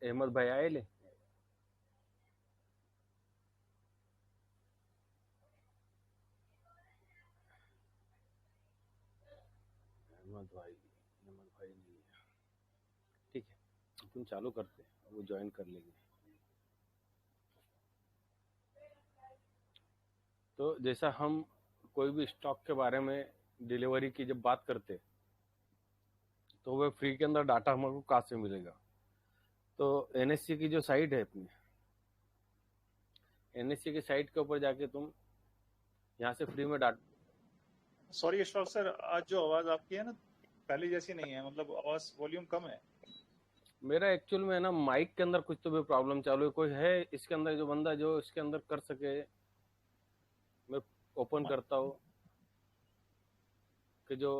अहमद भाई आए ले। अहमद भाई नहीं है। ठीक है, तुम चालू करते हैं, वो ज्वाइन कर लेंगे। तो जैसा हम कोई भी स्टॉक के बारे में डिलीवरी की जब बात करते, तो वह फ्री के अंदर डाटा हमको कहाँ से मिलेगा? तो एनएससी की जो साइट है अपनी, एनएससी की साइट के ऊपर जाके तुम यहाँ से फ्री में डाटा। सॉरी अशफाक सर, आज जो आवाज आपकी है ना पहले जैसी नहीं है, मतलब आवाज वॉल्यूम कम है। मेरा एक्चुअल में ना माइक के अंदर कुछ तो भी प्रॉब्लम चालू है। कोई है इसके अंदर जो बंदा जो इसके अंदर कर सके? मैं ओपन करता हूँ कि जो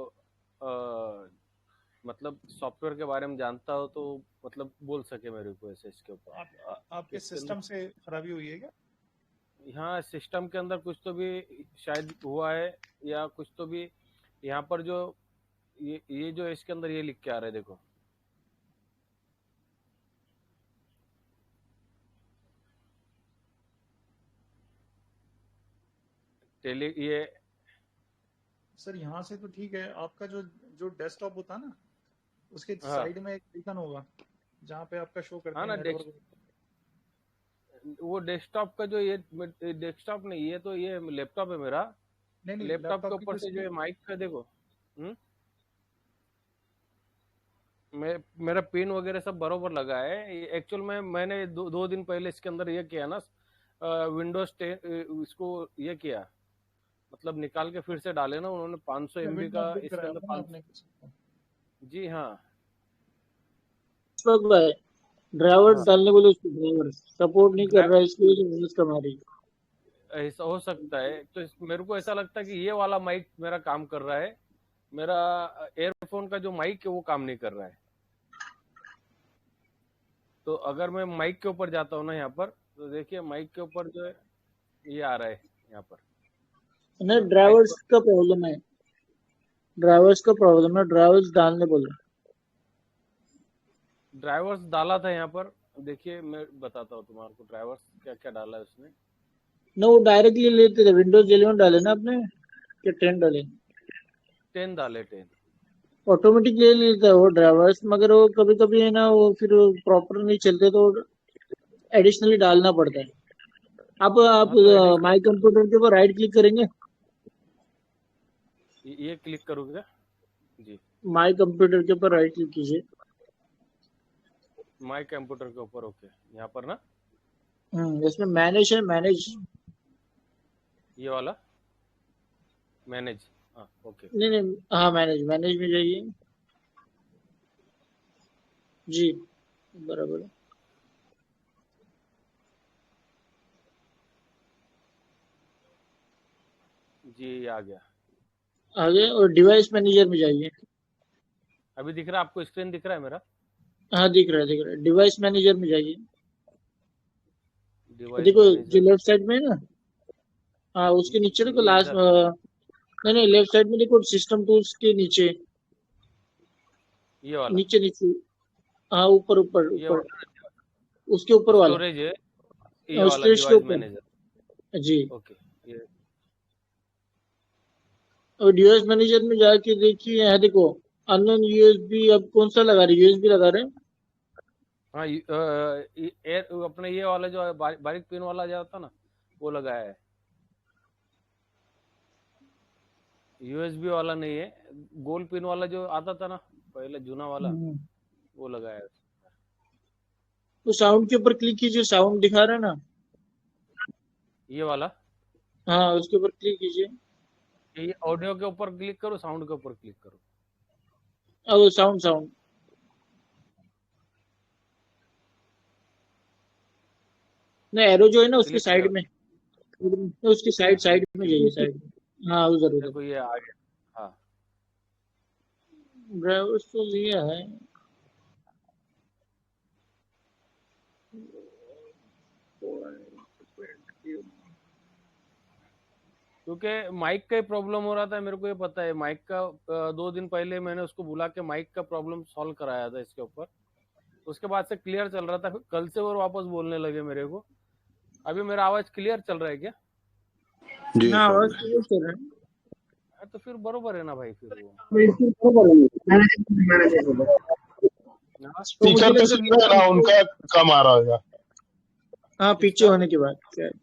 मतलब सॉफ्टवेयर के बारे में जानता हो तो मतलब बोल सके मेरे को ऐसे इसके ऊपर। आपके इसके सिस्टम अंदर से खराबी हुई है क्या? यहाँ सिस्टम के अंदर कुछ तो भी शायद हुआ है, या कुछ तो भी यहाँ पर जो ये जो इसके अंदर ये लिख के आ रहा है, देखो। टेली ये सर यहाँ से तो ठीक है, आपका जो जो डेस्कटॉप होता है ना उसके हाँ साइड में एक आइकन होगा जहाँ पे आपका शो करते हाँ हैं ना, नेटवर्क। वो डेस्कटॉप का जो ये डेस्कटॉप नहीं, ये तो ये लैपटॉप है मेरा। नहीं नहीं, लैपटॉप के लैपटॉप की ऊपर जो से जो स्क्रीन। है माइक का देखो। मैं मेरा पिन वगैरह सब बरोबर लगा है। एक्चुअल में मैंने दो दिन पहले इसके अंदर ये किया ना, विंडोज 10 इसको ये किया, मतलब निकाल के फिर से डाले ना उन्होंने 500 MB विंडो का अपडेट इसके कराया अंदर था ना 500। आपने? जी हाँ। अशफाक भाई, ड्राइवर्स हाँ, डालने बोले, उसको ड्राइवर सपोर्ट नहीं कर रहा है, इसलिए जो वॉइस कम आ रही है। ऐसा हो सकता है। तो मेरे को ऐसा लगता है कि ये वाला माइक मेरा काम कर रहा है, मेरा एयरफोन का जो माइक है वो काम नहीं कर रहा है। तो अगर मैं माइक के ऊपर जाता हूँ ना यहाँ पर, तो देखिए माइक के ऊपर जो है ये आ रहा है यहाँ पर। नहीं, माइक ड्राइवर्स पर का प्रॉब्लम है, ड्राइवर्स का प्रॉब्लम है, ड्राइवर्स डालने बोले। ड्राइवर्स डाला था यहाँ पर। देखिए मैं बताता हूँ तुम्हारे को ड्राइवर्स क्या क्या डाला है उसने। ना वो डायरेक्टली लेते थे, विंडोज 11 डाले ना आपने, क्या 10 डाले? 10 डाले, 10। ऑटोमेटिक ले लेता है वो ड्राइवर्स, मगर वो कभी कभी है ना, वो फिर प्रॉपर नहीं चलते तो एडिशनली डालना पड़ता है। आप हाँ तो एडिशनल माई कंप्यूटर के ऊपर राइट क्लिक करेंगे, ये क्लिक करोगे क्या? जी, माई कंप्यूटर के ऊपर राइट क्लिक कीजिए। माई कंप्यूटर के ऊपर, ओके, यहाँ पर ना इसमें मैनेज है, मैनेज। ये वाला मैनेज। हाँ ओके। नहीं नहीं, हाँ मैनेज, मैनेज में जाइए। जी, बराबर है। जी ये आ गया। आगे और डिवाइस मैनेजर में जाइए। अभी दिख रहा है आपको? स्क्रीन दिख रहा है मेरा? हाँ दिख रहा है, दिख रहा है, डिवाइस मैनेजर में जाइए। डिवाइस देखो जो मैनेजर। लेफ्ट साइड में है ना, हाँ उसके नीचे देखो ये लास्ट, इधर। नहीं नहीं, लेफ्ट साइड में देखो सिस्टम टूल्स के नीचे, ये वाला। नीचे नीचे, हाँ ऊपर ऊपर ये ऊपर, वाला उसके ऊपर वाला, स्टोरेज है। ये वाला स्टेज के डिवाइस ऊपर। मैनेजर। जी, ओके। ये और डिवाइस मैनेजर में जाके देखिए, यहाँ देखो अननोन यूएसबी, अब कौन सा लगा रहे, यूएसबी लगा रहे हैं? हाँ, अपने ये वाला जो है बारीक पिन वाला जो होता ना, वो लगाया है। यूएसबी वाला नहीं है, गोल पिन वाला जो आता था ना पहले, जूना वाला, वो लगाया है। तो साउंड के ऊपर क्लिक कीजिए, साउंड दिखा रहा है ना? ये वाला। हाँ उसके ऊपर क्लिक कीजिए। ये ऑडियो के ऊपर क्लिक करो, साउंड के ऊपर क्लिक करो? अब साउंड, साउंड नहीं, एरो जो है ना उसके क्लिक किया? साइड में, तो उसकी साइड, क्लिक साइड में क्लिक। जाइए, साइड में, हाँ उधर उधर। देखो ये आ गया। हाँ, ड्राइवर्स तो लिया है। क्योंकि माइक का ही प्रॉब्लम हो रहा था मेरे को, ये पता है माइक का। 2 दिन पहले मैंने उसको बुला के माइक का प्रॉब्लम सॉल्व कराया था इसके ऊपर। उसके बाद से क्लियर चल रहा था, फिर कल से और वापस बोलने लगे मेरे को। अभी मेरा आवाज क्लियर चल रहा है क्या? जी हाँ, आवाज सर। क्लियर चल रहा है। हाँ, तो फिर बरोबर है ना भाई, फिर वो हाँ, तो मुझे स्पीकर पे लगता सुन रहे हैं ना, है उनका कम आ रहा होगा। हाँ, पीछे किसका? होने के बाद शायद।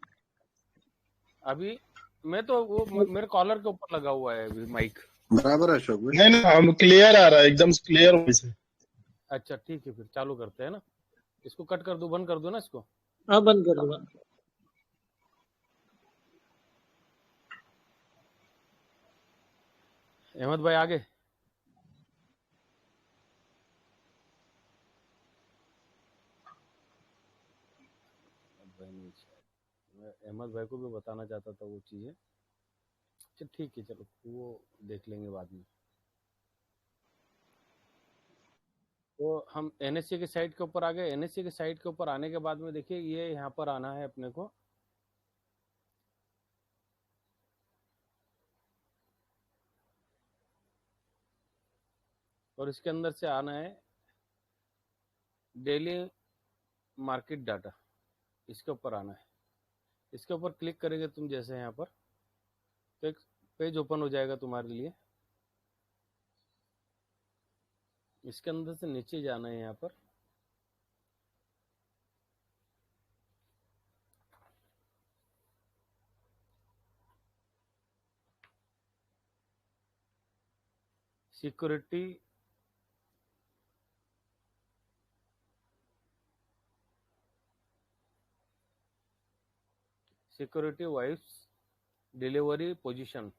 अभी मैं तो वो मेरे कॉलर के ऊपर लगा हुआ है अभी माइक। बराबर है अशोक भाई। नहीं नहीं, हम क्लियर आ रहा है, एकदम क्लियर वॉइस है। अच्छा ठीक है, फिर चालू करते हैं ना। इसको कट कर दूं, बंद कर दूं ना इसको? हाँ, बंद कर दूंगा। अहमद भाई आगे। भाई नहीं, शायद मैं अहमद भाई को भी बताना चाहता था वो चीजें। अच्छा ठीक है, चलो वो देख लेंगे बाद में। तो हम एनएससी के साइट के ऊपर आ गए। एनएससी के साइट के ऊपर आने के बाद में देखिए, ये यहाँ पर आना है अपने को। और इसके अंदर से आना है डेली मार्केट डाटा, इसके ऊपर आना है। इसके ऊपर क्लिक करेंगे तुम जैसे यहाँ पर, तो एक पेज ओपन हो जाएगा तुम्हारे लिए। इसके अंदर से नीचे जाना है यहाँ पर। Security security wise delivery position,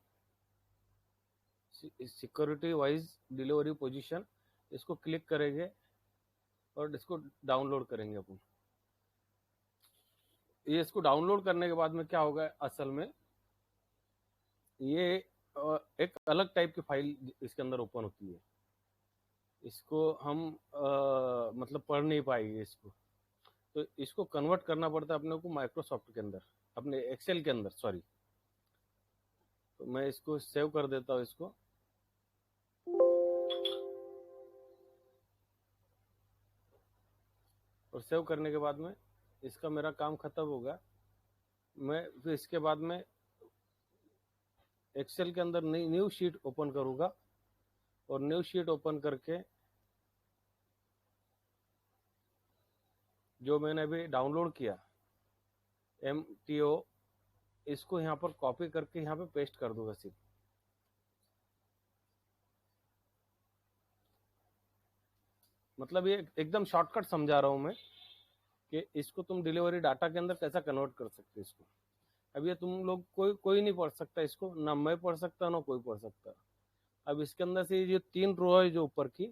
security wise delivery position, इसको क्लिक करेंगे और इसको डाउनलोड करेंगे अपन। ये इसको डाउनलोड करने के बाद में क्या होगा असल में, ये एक अलग टाइप की फाइल इसके अंदर ओपन होती है। इसको हम मतलब पढ़ नहीं पाएंगे इसको, तो इसको कन्वर्ट करना पड़ता है अपने को माइक्रोसॉफ्ट के अंदर, अपने एक्सेल के अंदर, सॉरी। तो मैं इसको सेव कर देता हूँ इसको। और सेव करने के बाद में इसका मेरा काम खत्म होगा। मैं फिर इसके बाद में एक्सेल के अंदर न्यू शीट ओपन करूँगा। और न्यू शीट ओपन करके जो मैंने अभी डाउनलोड किया MTO, इसको यहाँ पर कॉपी करके यहाँ पे पेस्ट कर दूंगा सिर्फ। मतलब ये एकदम शॉर्टकट समझा रहा हूँ मैं कि इसको तुम डिलीवरी डाटा के अंदर कैसा कन्वर्ट कर सकते हो इसको। अब ये तुम लोग कोई नहीं पढ़ सकता इसको, ना मैं पढ़ सकता ना कोई पढ़ सकता। अब इसके अंदर से ये 3 रो है जो ऊपर की,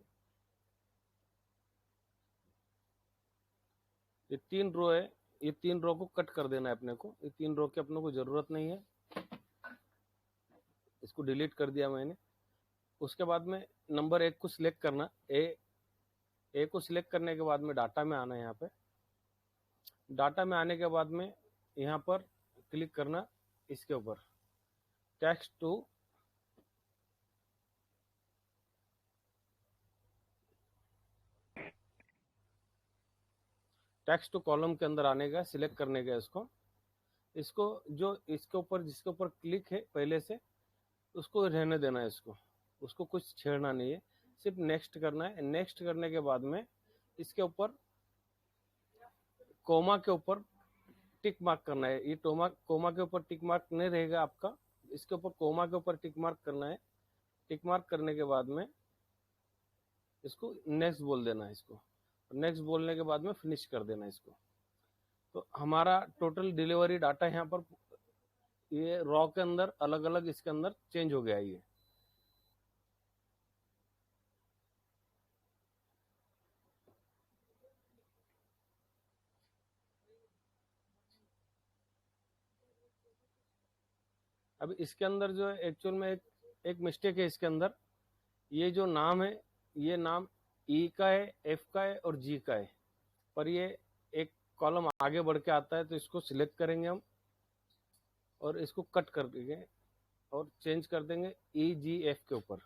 ये 3 रो है, ये 3 रो को कट कर देना है अपने को। ये 3 रो की अपने को जरूरत नहीं है, इसको डिलीट कर दिया मैंने। उसके बाद में नंबर 1 को सिलेक्ट करना, ए को सिलेक्ट करने के बाद में डाटा में आना है। यहाँ पे डाटा में आने के बाद में यहाँ पर क्लिक करना इसके ऊपर, टेक्स्ट टू कॉलम के अंदर आने का, सिलेक्ट करने का इसको जो इसके ऊपर जिसके ऊपर क्लिक है पहले से, उसको रहने देना है इसको, उसको कुछ छेड़ना नहीं है, सिर्फ नेक्स्ट करना है। नेक्स्ट करने के बाद में इसके ऊपर कोमा के ऊपर टिक मार्क करना है। ये कोमा के ऊपर टिक मार्क नहीं रहेगा आपका, इसके ऊपर कोमा के ऊपर टिक मार्क करना है। टिक मार्क करने के बाद में इसको नेक्स्ट बोल देना है इसको। नेक्स्ट बोलने के बाद में फिनिश कर देना इसको। तो हमारा टोटल डिलीवरी डाटा यहाँ पर ये रॉ के अंदर अलग अलग इसके अंदर चेंज हो गया ये। अब इसके अंदर जो है एक्चुअल में एक मिस्टेक है इसके अंदर। ये जो नाम है, ये नाम ई का है, एफ का है और जी का है, पर ये एक कॉलम आगे बढ़ के आता है। तो इसको सिलेक्ट करेंगे हम और इसको कट कर देंगे और चेंज कर देंगे EGF के ऊपर।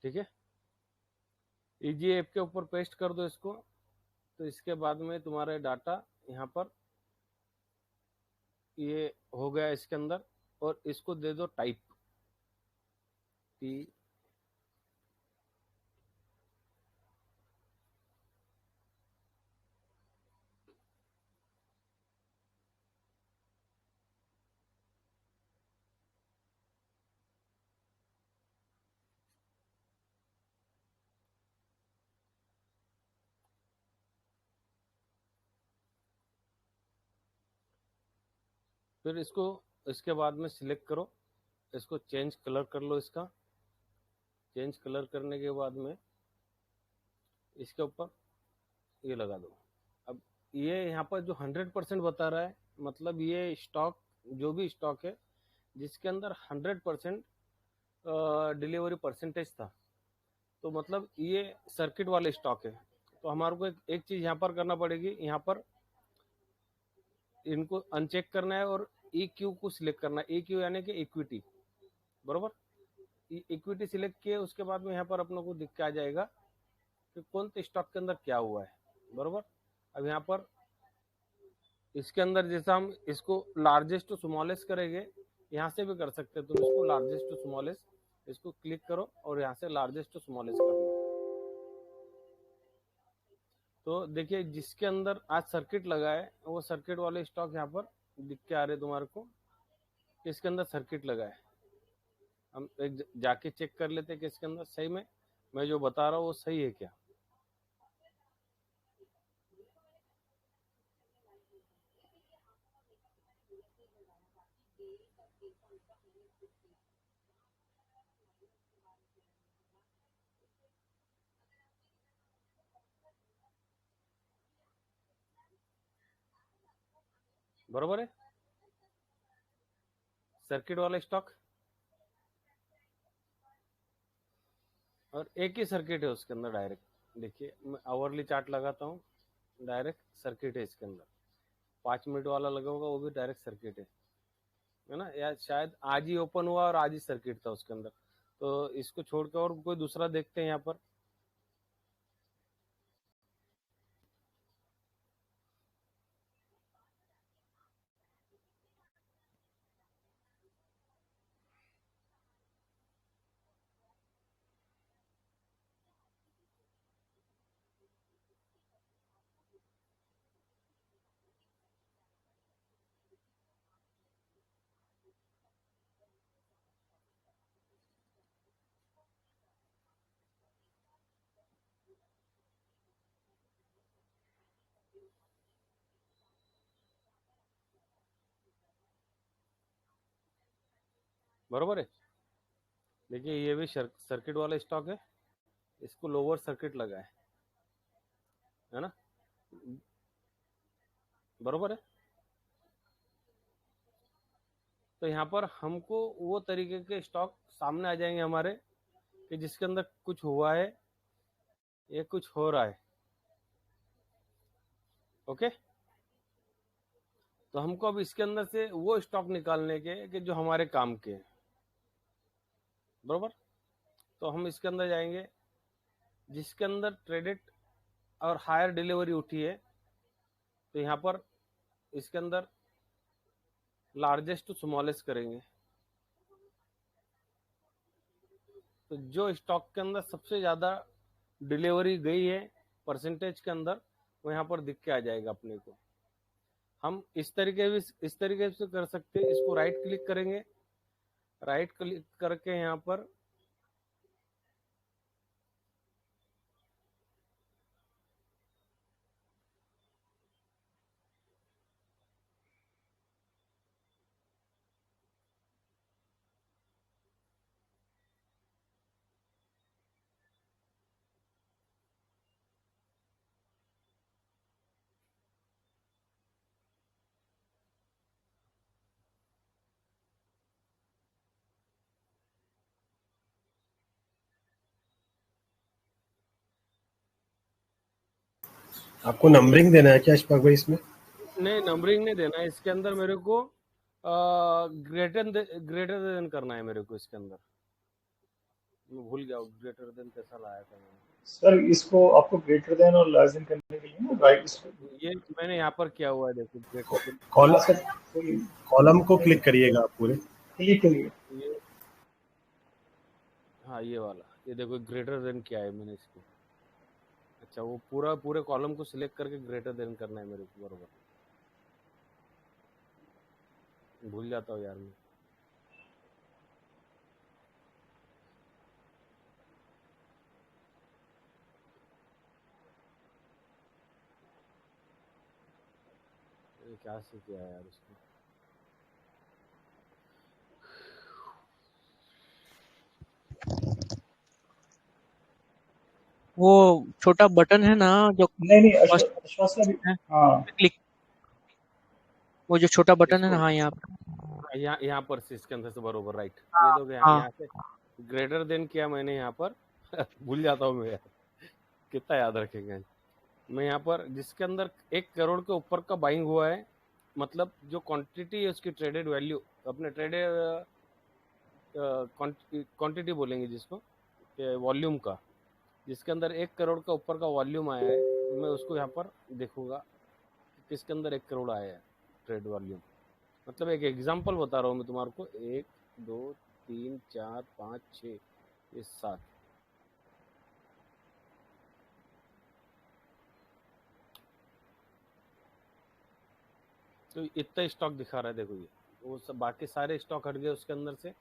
ठीक है, इजी ऐप के ऊपर पेस्ट कर दो इसको। तो इसके बाद में तुम्हारा डाटा यहाँ पर ये हो गया इसके अंदर, और इसको दे दो टाइप टी। फिर इसको इसके बाद में सिलेक्ट करो, इसको चेंज कलर कर लो। इसका चेंज कलर करने के बाद में इसके ऊपर ये लगा दो। अब ये यहाँ पर जो 100% बता रहा है, मतलब ये स्टॉक, जो भी स्टॉक है जिसके अंदर 100% डिलीवरी परसेंटेज था, तो मतलब ये सर्किट वाले स्टॉक है। तो हमारे को एक चीज यहाँ पर करना पड़ेगी, यहाँ पर इनको अनचेक करना है और EQ को सिलेक्ट करना है। EQ यानी कि इक्विटी, बरोबर। इक्विटी सिलेक्ट किए, उसके बाद में यहाँ पर अपने को दिख के आ जाएगा कि कौन से स्टॉक के अंदर क्या हुआ है, बरोबर। अब यहाँ पर इसके अंदर जैसा हम इसको लार्जेस्ट टू स्मॉलेस्ट करेंगे, यहाँ से भी कर सकते हैं तुम इसको लार्जेस्ट टू स्मॉलेस्ट, इसको क्लिक करो और यहाँ से लार्जेस्ट टू स्मॉलेस्ट कर लो। तो देखिए जिसके अंदर आज सर्किट लगा है वो सर्किट वाले स्टॉक यहाँ पर दिख के आ रहे तुम्हारे को, किसके अंदर सर्किट लगा है। हम एक जाके चेक कर लेते हैं कि इसके अंदर सही में मैं जो बता रहा हूँ वो सही है क्या। बरोबर है, सर्किट वाला स्टॉक और एक ही सर्किट है उसके अंदर डायरेक्ट। देखिए मैं आवरली चार्ट लगाता हूँ, डायरेक्ट सर्किट है इसके अंदर। 5 मिनट वाला लगा होगा वो भी डायरेक्ट सर्किट है ना, या शायद आज ही ओपन हुआ और आज ही सर्किट था उसके अंदर। तो इसको छोड़ के और कोई दूसरा देखते हैं यहाँ पर। बरोबर है, देखिए ये भी सर्किट वाला स्टॉक है, इसको लोअर सर्किट लगा है ना, बरोबर है। तो यहाँ पर हमको वो तरीके के स्टॉक सामने आ जाएंगे हमारे कि जिसके अंदर कुछ हुआ है या कुछ हो रहा है। ओके, तो हमको अब इसके अंदर से वो स्टॉक निकालने के कि जो हमारे काम के हैं, बरोबर। तो हम इसके अंदर जाएंगे जिसके अंदर ट्रेडेड और हायर डिलीवरी उठी है, तो यहाँ पर इसके अंदर लार्जेस्ट टू स्मॉलेस्ट करेंगे। तो जो स्टॉक के अंदर सबसे ज्यादा डिलीवरी गई है परसेंटेज के अंदर, वो यहाँ पर दिख के आ जाएगा अपने को। हम इस तरीके से कर सकते हैं। इसको राइट क्लिक करेंगे, राइट क्लिक करके यहाँ पर आपको नंबरिंग देना है क्या अशफाक भाई इसमें? नहीं, नंबरिंग नहीं देना है इसके अंदर। मेरे को ग्रेटर देन करना है मेरे को इसके अंदर, मैं भूल गया ग्रेटर देन कैसा लाया था मैंने। सर इसको आपको ग्रेटर देन और लेस देन करने के लिए ना राइट इसको ये मैंने यहाँ पर किया हुआ है, देखो ग्रेटर देन। हाँ सर कोई कॉलम को क्लिक करिएगा आप पूरे। क्लिक करिए। ये हाँ ये वाला, ये देखो ग्रेटर देन किया है मैंने इसको। अच्छा वो पूरे कॉलम को सिलेक्ट करके ग्रेटर देन करना है मेरे को, बरोबर। भूल जाता हूँ यार मैं। ये क्या से किया है यार इसको। वो छोटा बटन है ना जो नहीं फर्स्ट अश्वथ सर है, हाँ क्लिक, वो जो छोटा बटन है ना, इसको हाँ यहाँ पे। यहाँ पर से इसके अंदर से, बरोबर राइट। ये हाँ तो हाँ यहाँ से ग्रेटर देन किया मैंने यहाँ पर। भूल जाता हूँ मैं यार, कितना याद रखेंगे। मैं यहाँ पर जिसके अंदर 1 करोड़ के ऊपर का बाइंग हुआ है, मतलब जो क्वांटिटी है उसकी ट्रेडेड वैल्यू, अपने ट्रेडेड क्वांटिटी बोलेंगे जिसको, वॉल्यूम का, जिसके अंदर 1 करोड़ का ऊपर का वॉल्यूम आया है, मैं उसको यहाँ पर देखूंगा किसके अंदर 1 करोड़ आया है ट्रेड वॉल्यूम। मतलब एक एग्जांपल बता रहा हूँ मैं तुम्हारे को। 1 2 3 4 5 6 ये 7। तो इतना स्टॉक दिखा रहा है, देखो ये वो सब बाकी सारे स्टॉक हट गए उसके अंदर से,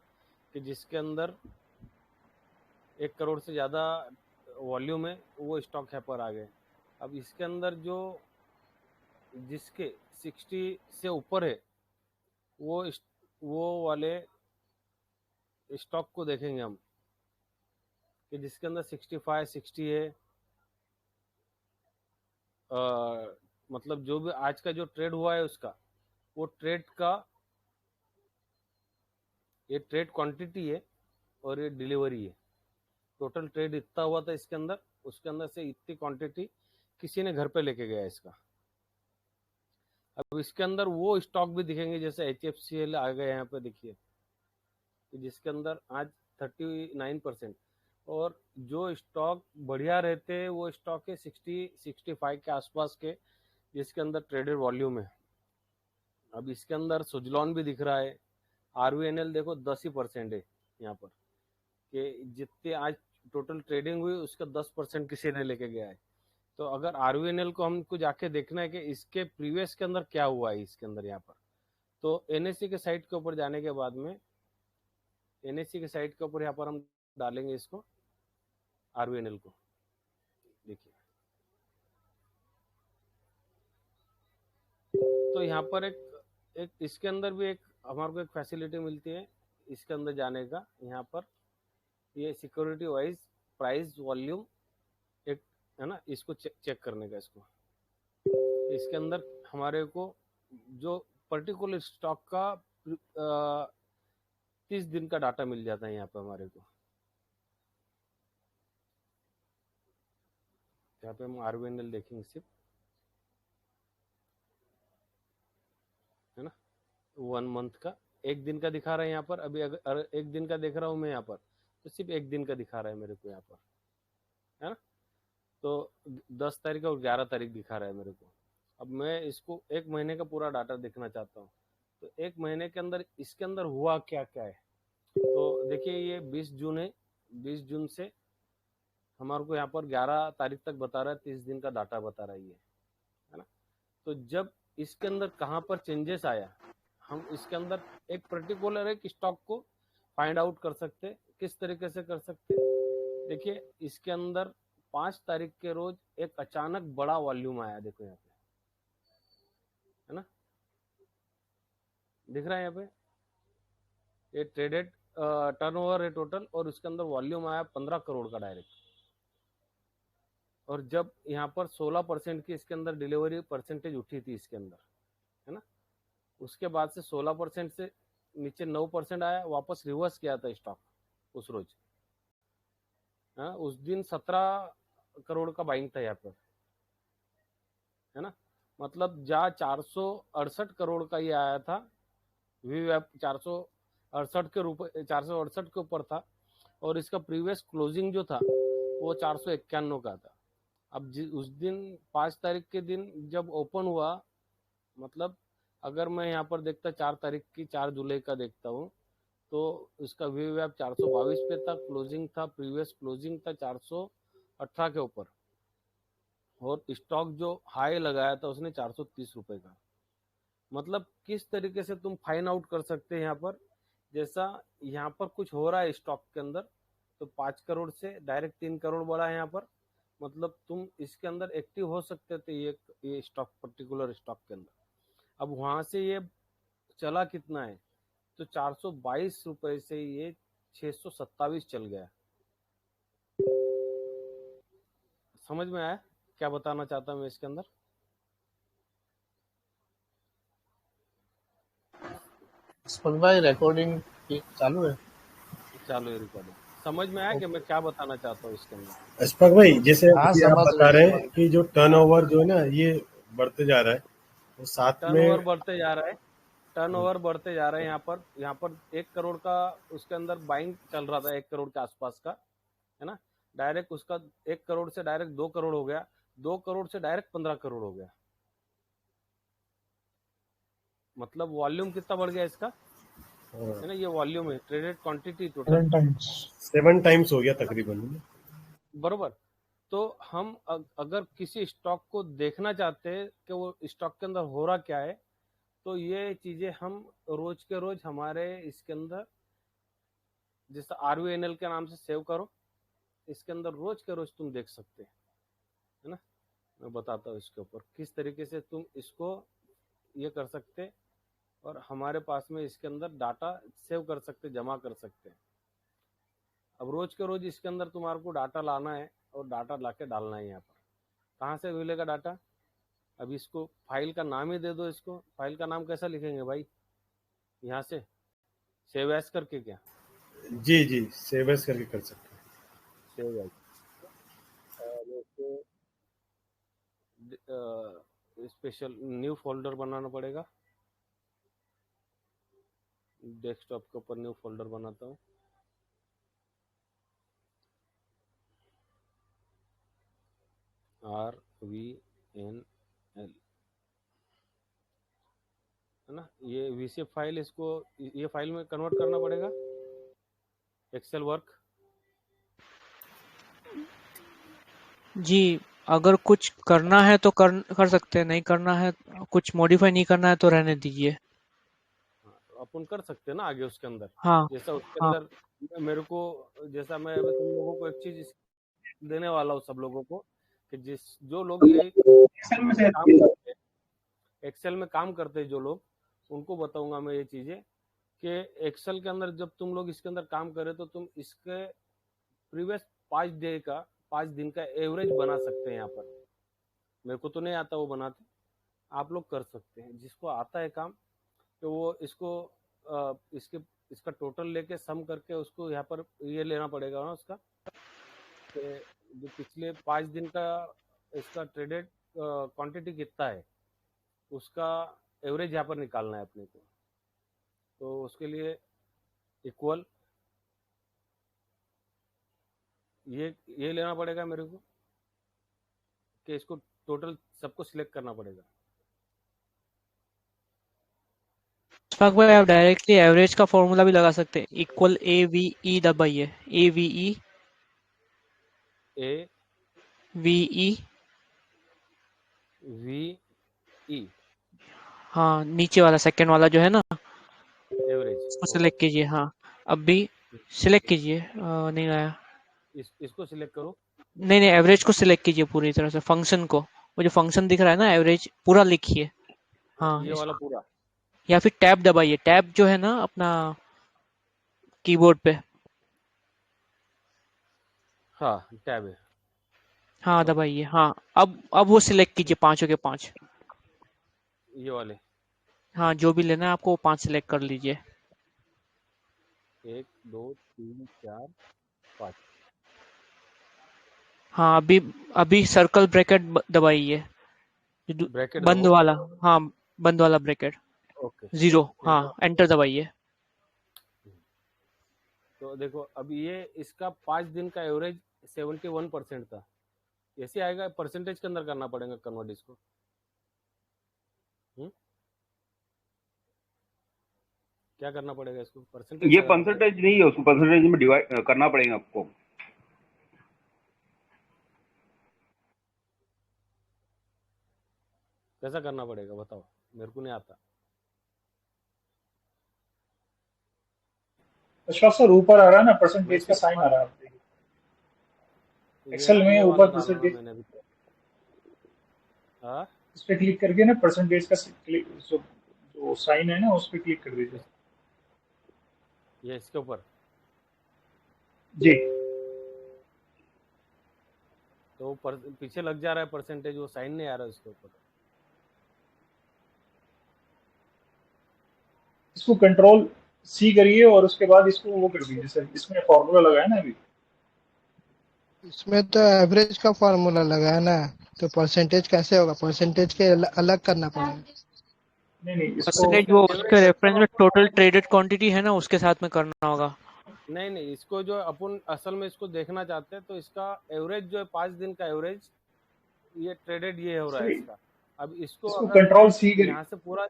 कि जिसके अंदर 1 करोड़ से ज़्यादा वॉल्यूम है, वो स्टॉक यहाँ पर आ गए। अब इसके अंदर जो जिसके 60 से ऊपर है, वो वाले स्टॉक को देखेंगे हम, कि जिसके अंदर 65 60 है। मतलब जो भी आज का जो ट्रेड हुआ है उसका, वो ट्रेड का, ये ट्रेड क्वांटिटी है और ये डिलीवरी है। टोटल ट्रेड इतना हुआ था इसके अंदर, उसके अंदर से इतनी क्वांटिटी किसी ने घर पे लेके गया इसका। अब इसके अंदर वो स्टॉक भी दिखेंगे, जैसे HFCL आ गए यहाँ पे, देखिए जिसके अंदर आज 39%। और जो स्टॉक बढ़िया रहते हैं वो स्टॉक है 60-65 के आसपास के, जिसके अंदर ट्रेडेड वॉल्यूम है। अब इसके अंदर सुजलॉन भी दिख रहा है। RVNL देखो 10% है यहाँ पर, कि जितने आज टोटल ट्रेडिंग हुई उसका 10% किसी ने लेके गया है। तो अगर RVNL को हमको जाके देखना है कि इसके प्रीवियस के अंदर क्या हुआ है इसके अंदर यहाँ पर, तो NSE के साइट के ऊपर जाने के बाद में, NSE के साइट के ऊपर यहाँ पर हम डालेंगे इसको RVNL को। देखिए तो यहाँ पर एक इसके अंदर भी एक हमारे को एक फैसिलिटी मिलती है इसके अंदर जाने का। यहाँ पर ये सिक्योरिटी वाइज प्राइस वॉल्यूम एक है ना, इसको चेक करने का। इसके अंदर हमारे को जो पर्टिकुलर स्टॉक का 30 दिन का डाटा मिल जाता है यहाँ पे हमारे को। यहाँ पे हम RVNL देखेंगे सिर्फ, है ना, 1 मंथ का, 1 दिन का दिखा रहा है यहाँ पर। अभी अगर 1 दिन का देख रहा हूँ मैं यहाँ पर, तो सिर्फ 1 दिन का दिखा रहा है मेरे को यहाँ पर, है ना। तो 10 तारीख और 11 तारीख दिखा रहा है मेरे को। अब मैं इसको 1 महीने का पूरा डाटा देखना चाहता हूँ, तो 1 महीने के अंदर इसके अंदर हुआ क्या क्या है। तो देखिए ये 20 जून है, 20 जून से हमारे को यहाँ पर 11 तारीख तक बता रहा है, 30 दिन का डाटा बता रहा है ना। तो जब इसके अंदर कहाँ पर चेंजेस आया, हम इसके अंदर एक पर्टिकुलर एक स्टॉक को फाइंड आउट कर सकते। किस तरीके से कर सकते, देखिए इसके अंदर 5 तारीख के रोज एक अचानक बड़ा वॉल्यूम आया, देखो यहाँ पे, है ना, दिख रहा है यहाँ पे। ये ट्रेडेड टर्नओवर है टोटल, और उसके अंदर वॉल्यूम आया 15 करोड़ का डायरेक्ट। और जब यहाँ पर 16% की इसके अंदर डिलीवरी परसेंटेज उठी थी इसके अंदर, है ना, उसके बाद से 16% से नीचे 9% आया, वापस रिवर्स किया था स्टॉक उस रोज। हाँ, उस दिन 17 करोड़ का बाइंग था यहाँ पर, है ना। मतलब जहाँ 468 करोड़ का ये आया था, वीवैप 468 के ऊपर था, और इसका प्रीवियस क्लोजिंग जो था वो 451 का था। अब उस दिन 5 तारीख के दिन जब ओपन हुआ, मतलब अगर मैं यहाँ पर देखता 4 तारीख की 4 जुलाई का देखता हूँ तो इसका वीवैप 422 पे था, क्लोजिंग था, प्रीवियस क्लोजिंग था 418 के ऊपर, और स्टॉक जो हाई लगाया था उसने 430 रुपए का। मतलब किस तरीके से तुम फाइंड आउट कर सकते हैं यहाँ पर, जैसा यहाँ पर कुछ हो रहा है स्टॉक के अंदर, तो 5 करोड़ से डायरेक्ट 3 करोड़ बढ़ा है यहाँ पर, मतलब तुम इसके अंदर एक्टिव हो सकते थे ये स्टॉक, पर्टिकुलर स्टॉक के अंदर। अब वहां से ये चला कितना है, तो 422 रुपए से ये 627 चल गया। समझ में आया क्या बताना चाहता हूँ मैं इसके अंदर? स्पंद भाई रिकॉर्डिंग चालू है? चालू है रिकॉर्डिंग। समझ में आया कि मैं क्या बताना चाहता हूँ इसके अंदर? अस्पक भाई, जैसे हाँ, अभी आप समझ बता गए, रहे समझ हैं कि जो टर्नओवर जो है ना ये बढ़ते जा रहा है, तो साथ टर्नओवर में बढ़ते जा रहा है, टर्नओवर बढ़ते जा रहे हैं। यहाँ पर 1 करोड़ का उसके अंदर बाइंग चल रहा था, 1 करोड़ के आसपास का, है ना। डायरेक्ट उसका 1 करोड़ से डायरेक्ट 2 करोड़ हो गया, 2 करोड़ से डायरेक्ट 15 करोड़ हो गया। मतलब वॉल्यूम कितना बढ़ गया इसका, है ना। ये वॉल्यूम है, ट्रेडेड क्वांटिटी टोटल 7 टाइम्स हो गया तकरीबन। बरोबर। तो हम अगर किसी स्टॉक को देखना चाहते हैं कि वो स्टॉक के अंदर हो रहा क्या है, तो ये चीजें हम रोज के रोज हमारे इसके अंदर, जैसा RVNL के नाम से सेव करो, इसके अंदर रोज के रोज तुम देख सकते हैं, है ना। मैं बताता हूँ इसके ऊपर किस तरीके से तुम इसको ये कर सकते, और हमारे पास में इसके अंदर डाटा सेव कर सकते, जमा कर सकते हैं। अब रोज के रोज इसके अंदर तुम्हारे को डाटा लाना है और डाटा लाके डालना है यहाँ पर। कहाँ से मिलेगा डाटा? अब इसको फाइल का नाम ही दे दो। इसको फाइल का नाम कैसा लिखेंगे भाई? यहाँ से सेव एज करके, क्या जी जी, सेव एज करके कर सकते हैं। Save as, special new folder बनाना पड़ेगा। डेस्कटॉप के ऊपर न्यू फोल्डर बनाता हूँ। RVNL, है ना। ये VCF फाइल, इसको ये फाइल में कन्वर्ट करना पड़ेगा, एक्सेल वर्क। जी, अगर कुछ करना है तो कर सकते हैं, नहीं करना है, कुछ मॉडिफाई नहीं करना है तो रहने दीजिए। अपन कर सकते हैं ना आगे उसके अंदर, हाँ जैसा उसके हाँ अंदर मेरे को, जैसा मैं अभी तुम लोगों को एक चीज देने वाला हूँ सब लोगों को, कि जो लोग ये काम करते हैं, एक्सेल में काम करते हैं जो लोग, उनको बताऊंगा मैं ये चीजें, कि एक्सेल के अंदर जब तुम लोग इसके अंदर काम करे तो तुम इसके प्रीवियस 5 दिन का एवरेज बना सकते हैं। यहाँ पर मेरे को तो नहीं आता वो बनाते, आप लोग कर सकते हैं। जिसको आता है काम तो वो इसको इसका टोटल लेके सम करके उसको यहाँ पर ये लेना पड़ेगा ना उसका, जो पिछले 5 दिन का इसका ट्रेडेड क्वांटिटी कितना है, उसका एवरेज यहाँ पर निकालना है अपने को। तो उसके लिए इक्वल ये लेना पड़ेगा मेरे को, कि इसको टोटल सबको सिलेक्ट करना पड़ेगा। इशफाक भाई, आप डायरेक्टली एवरेज का फॉर्मूला भी लगा सकते हैं, इक्वल AVE दबाइए, AVE ए VE, VE हाँ नीचे वाला सेकंड वाला जो है ना, एवरेज, इसको ओके। सिलेक्ट कीजिए। हाँ अब भी सिलेक्ट कीजिए, नहीं आया। इसको सिलेक्ट करो। नहीं नहीं, एवरेज को सिलेक्ट कीजिए पूरी तरह से, फंक्शन को, वो जो फंक्शन दिख रहा है ना एवरेज, पूरा लिखिए। हाँ ये वाला पूरा, या फिर टैब दबाइए, टैब जो है ना अपना कीबोर्ड पे, हाँ टैब है, हाँ दबाइए। हाँ अब वो सिलेक्ट कीजिए, पांचों के पांच। ये वाले हाँ जो भी लेना है आपको, वो 5 सिलेक्ट कर लीजिए। 1 2 3 4 5। हाँ अभी सर्कल ब्रैकेट दबाइए, ब्रैकेट बंद दबाओ, वाला। हाँ बंद वाला ब्रैकेट, ओके। 0। ये हाँ एंटर दबाइए। तो देखो अब ये इसका 5 दिन का एवरेज 71% था, ऐसे आएगा परसेंटेज के अंदर करना पड़ेगा कन्वर्ट इसको। क्या करना पड़ेगा इसको, परसेंटेज ये क्या करना पड़ेगा? परसेंटेज नहीं है, उसको परसेंटेज में डिवाइड करना पड़ेगा आपको। कैसा करना पड़ेगा बताओ, मेरे को नहीं आता। अशफाक सर ऊपर आ रहा है ना मैं परसेंटेज का इसके साइन आ रहा है ये एक्सेल ना में ये वाला ऊपर डाला ना परसेंटेज, मैंने अभी। हाँ उस पर क्लिक करके ना परसेंटेज का जो साइन है ना उस पर क्लिक कर दीजिए ये इसके ऊपर जी। तो पीछे लग जा रहा है परसेंटेज, वो साइन नहीं आ रहा है उसके ऊपर। इसको कंट्रोल सी करिए और उसके बाद इसको वो कर दीजिए सर, इसमें फॉर्मूला लगा है ना अभी। इसमें तो एवरेज का फॉर्मूला लगा है ना, तो परसेंटेज कैसे होगा? परसेंटेज के अलग करना पड़ेगा। नहीं इसको परसेंटेज वो उसके रेफरेंस में टोटल ट्रेडेड क्वांटिटी है ना, उसके साथ में करना होगा। नहीं इसको जो अपन असल में इसको देखना चाहते हैं, तो इसका एवरेज जो है 5 दिन का एवरेज, ये ट्रेडेड ये हो रहा है इसका। अब इसको अगर कंट्रोल सी करिए। यहाँ से पूरा,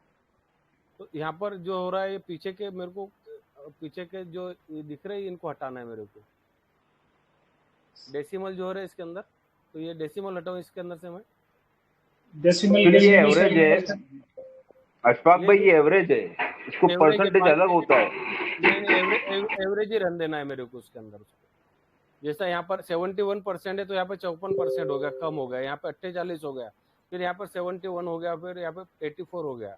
तो यहाँ पर जो हो रहा है ये पीछे के, मेरे को पीछे के जो ये दिख रहे हैं इनको हटाना है मेरे को, डेसिमल जो हो रहा है इसके अंदर, तो ये डेसिमल हटाऊं इसके अंदर से मैं। डेसिमल ये एवरेज है अशफाक भाई, ये एवरेज है, इसको एवरेज परसेंटेज अलग होता है। नहीं एवरेज ही रहने देना है मेरे को उसके अंदर। जैसा यहाँ पर 71% है, तो यहाँ पे 54% हो गया, कम हो गया, यहाँ पे 48 हो गया, फिर यहाँ पर 71 हो गया, फिर यहाँ पे 84 हो गया, है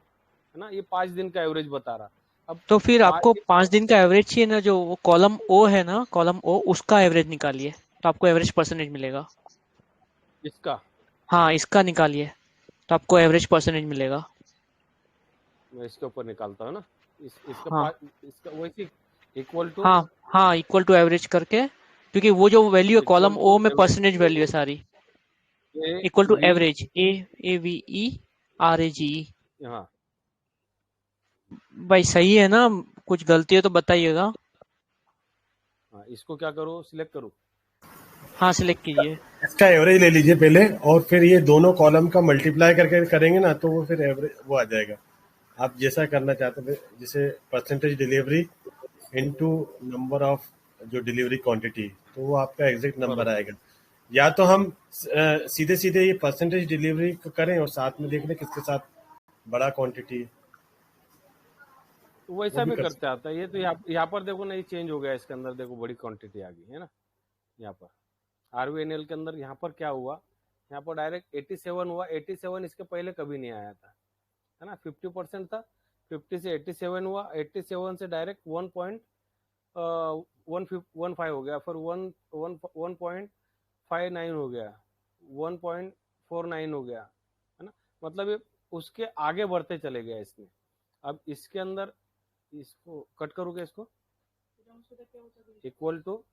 ना। ये 5 दिन का एवरेज बता रहा। अब तो फिर आपको 5 दिन का एवरेज चाहिए ना, जो वो कॉलम ओ है ना, कॉलम ओ, उसका एवरेज निकालिए तो आपको एवरेज परसेंटेज मिलेगा। इसका, हाँ इसका निकालिए तो आपको एवरेज परसेंटेज मिलेगा। मैं इसके ऊपर निकालता हूँ ना, इसका हाँ इसका वैसे इक्वल टू, हाँ इक्वल टू एवरेज करके, क्योंकि वो जो वैल्यू है कॉलम ओ में परसेंटेज वैल्यू है सारी, equal to average, A V E R A G E. हाँ भाई सही है ना, कुछ गलती है तो बताइएगा। हाँ, इसको क्या करूँ, सिलेक्ट करूँ? हाँ सिलेक्ट कीजिए। इसका एवरेज ले लीजिए पहले, और फिर ये दोनों कॉलम का मल्टीप्लाई करके करेंगे ना, तो वो फिर एवरेज वो आ जाएगा। आप जैसा करना चाहते हैं, जैसे percentage delivery into number of जो डिलीवरी क्वांटिटी, तो वो आपका एग्जैक्ट नंबर आएगा। या तो हम सीधे सीधे ये परसेंटेज डिलीवरी करें और साथ में देख लें किसके साथ बड़ा क्वांटिटी है, वैसा भी करते आता है ये। तो यहाँ पर देखो ना, ये चेंज हो गया इसके अंदर, देखो बड़ी क्वांटिटी आ गई है ना। यहाँ पर आरवीएनएल के अंदर यहाँ पर क्या हुआ, यहाँ पर डायरेक्ट 87 हुआ। 87 इसके पहले कभी नहीं आया था, है ना। 50% था, 50 से 87 हुआ, 87 से डायरेक्ट 1.15 हो गया, फिर 1.59 हो गया, 1.49 हो गया, है ना। मतलब ये उसके आगे बढ़ते चले गया इसमें। अब इसके अंदर इसको कट करूँगा, इसको इक्वल टू,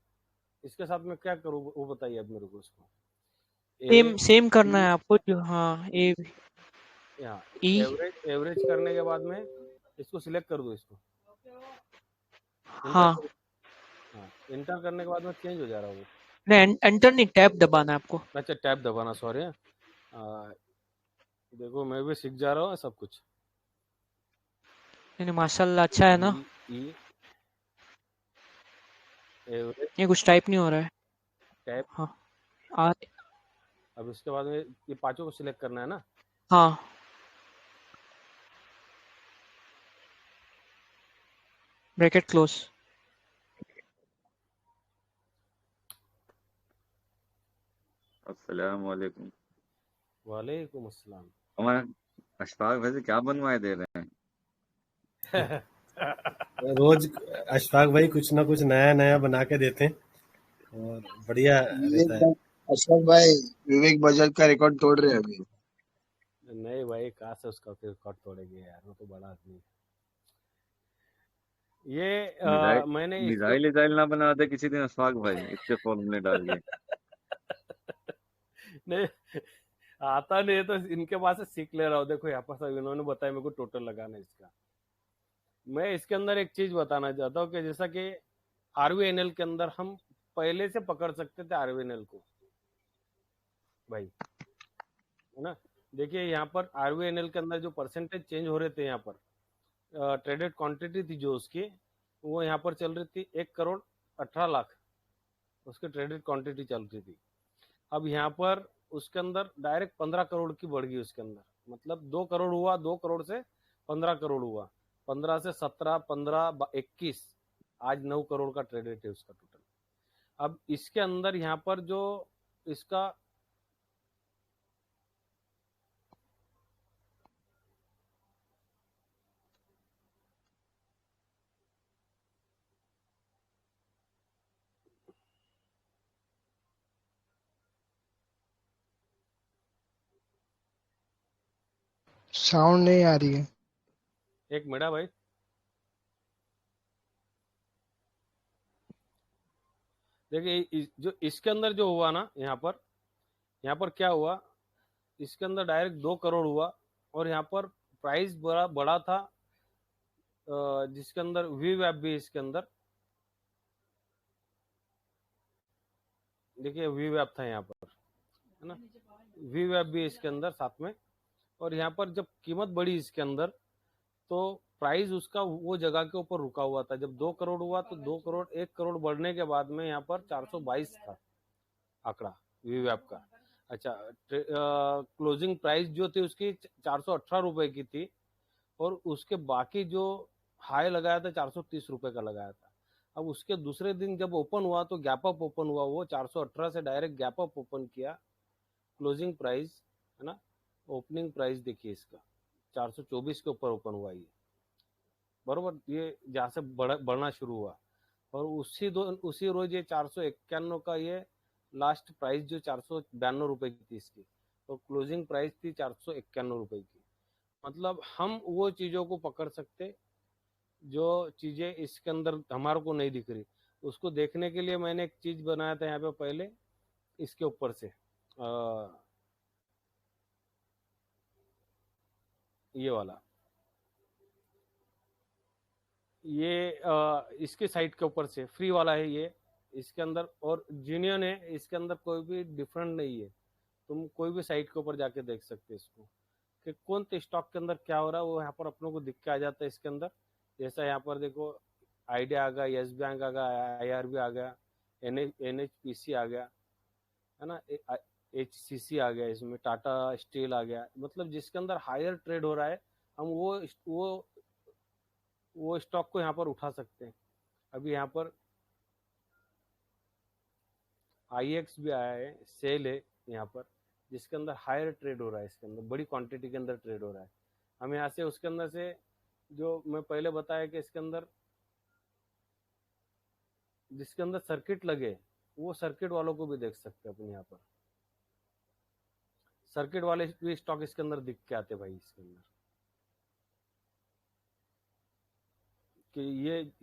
इसके साथ में क्या करूँ वो बताइए अब मेरे को। उसको सेम करना है आपको जो, हाँ ए यहाँ ई, एवरेज करने के बाद में इसको सिलेक्ट कर दो, इसको हाँ इंटर करने के बाद में चेंज हो जा रहा है वो। नहीं एंटर नहीं, टैब दबाना है आपको। अच्छा टैब दबाना, सॉरी। देखो मैं भी सीख जा रहा हूँ सब कुछ। नहीं माशाल्लाह अच्छा है ना। एवरेज ये कुछ टाइप नहीं हो रहा है। टैब, हाँ अब इसके बाद में ये पांचों को सिलेक्ट करना है ना। हाँ ब्रैकेट क्लोज। अस्सलाम वालेकुम। वालेकुम अस्सलाम। हमारे अशफाक भाई से क्या बनवाए दे रहे हैं? रोज अशफाक भाई कुछ ना कुछ नया नया बना के देते हैं और बढ़िया रहता है। अशफाक भाई विवेक बजाज का रिकॉर्ड तोड़ रहे हैं अभी। नहीं भाई, कहाँ से उसका रिकॉर्ड तोड़ेंगे यार, वो तो बड़ा आदमी है। ये मैंने मिसाइल ना बना दे किसी दिन अशफाक भाई, इसके फॉर्मूले डाल के। नहीं आता नहीं है तो इनके पास से सीख ले रहा हूँ। देखो यहाँ पर सब इन्होंने बताया मेरे को टोटल लगाना है इसका। मैं इसके अंदर एक चीज बताना चाहता हूँ कि जैसा कि आरवीएनएल के अंदर हम पहले से पकड़ सकते थे आरवीएनएल को भाई, है ना। देखिए यहाँ पर आरवीएनएल के अंदर जो परसेंटेज चेंज हो रहे थे, यहाँ पर ट्रेडेड क्वांटिटी थी जो उसकी, वो यहाँ पर चल रही थी 1,18,00,000 उसकी ट्रेडेड क्वांटिटी चल रही थी। अब यहाँ पर उसके अंदर डायरेक्ट 15 करोड़ की बढ़ गई उसके अंदर, मतलब 2 करोड़ हुआ, 2 करोड़ से 15 करोड़ हुआ, 15 से 17, 15, 21, आज 9 करोड़ का ट्रेडेड है उसका टोटल। अब इसके अंदर यहाँ पर जो इसका साउंड नहीं आ रही है। एक मिनट भाई, देखिए जो इसके अंदर जो हुआ ना, यहाँ पर क्या हुआ, इसके अंदर डायरेक्ट 2 करोड़ हुआ, और यहाँ पर प्राइस बड़ा था, जिसके अंदर वी वैप भी इसके अंदर, देखिए वी वैप था यहाँ पर, है ना, वी वैप भी इसके अंदर साथ में। और यहाँ पर जब कीमत बढ़ी इसके अंदर, तो प्राइस उसका वो जगह के ऊपर रुका हुआ था। जब 2 करोड़ हुआ तो 2 करोड़ 1 करोड़ बढ़ने के बाद में यहाँ पर 422 था आंकड़ा वीवैप का। अच्छा, क्लोजिंग प्राइस जो थी उसकी 418 रुपए की थी, और उसके बाकी जो हाई लगाया था 430 रुपए का लगाया था। अब उसके दूसरे दिन जब ओपन हुआ तो गैप अप ओपन हुआ, वो 418 से डायरेक्ट गैप अप ओपन किया। क्लोजिंग प्राइस, है ना, ओपनिंग प्राइस देखिए इसका 424 के ऊपर ओपन हुआ ये, बरोबर, ये जहाँ से बढ़ना शुरू हुआ। और उसी रोज ये 451 का ये लास्ट प्राइस जो 492 रुपए की थी इसकी, तो क्लोजिंग प्राइस थी 451 रुपए की। मतलब हम वो चीजों को पकड़ सकते जो चीजें इसके अंदर हमारे को नहीं दिख रही, उसको देखने के लिए मैंने एक चीज बनाया था यहाँ पे पहले, इसके ऊपर से ये वाला, ये इसके साइट के ऊपर से फ्री वाला है ये, इसके अंदर और जीनियन है, इसके अंदर कोई भी डिफरेंट नहीं है। तुम कोई भी साइट के ऊपर जाके देख सकते हो इसको कि कौन से स्टॉक के अंदर क्या हो रहा है, वो यहाँ पर अपनों को दिख के आ जाता है इसके अंदर। जैसा यहाँ पर देखो आइडिया आ गया, यस बैंक आ गया, IRB आ गया, NHPC आ गया, है ना, HCC आ गया, इसमें टाटा स्टील आ गया। मतलब जिसके अंदर हायर ट्रेड हो रहा है, हम वो स्टॉक को यहाँ पर उठा सकते हैं। अभी यहाँ पर IX भी आया है, सेल है यहाँ पर, जिसके अंदर हायर ट्रेड हो रहा है, इसके अंदर बड़ी क्वांटिटी के अंदर ट्रेड हो रहा है। हम यहाँ से उसके अंदर से जो मैं पहले बताया कि इसके अंदर जिसके अंदर सर्किट लगे, वो सर्किट वालों को भी देख सकते हैं अपन। यहाँ पर सर्किट वाले भी स्टॉक इसके अंदर दिख के आते भाई इसके अंदर, कि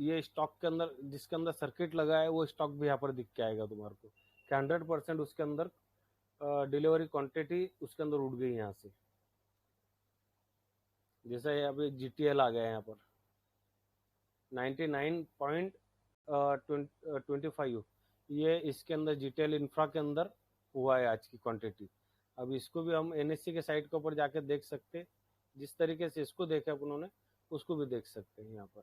ये स्टॉक के अंदर जिसके अंदर सर्किट लगा है वो स्टॉक भी यहाँ पर दिख के आएगा तुम्हारे को कि 100% उसके अंदर डिलीवरी क्वांटिटी उसके अंदर उड़ गई यहाँ से। जैसा यहाँ पे GTL आ गया यहाँ पर 99.25, ये इसके अंदर GTL इंफ्रा के अंदर हुआ है आज की क्वांटिटी। अब इसको भी हम NSE के साइट के ऊपर जाके देख सकते हैं, जिस तरीके से इसको देखा अपन ने उसको भी देख सकते हैं यहाँ पर।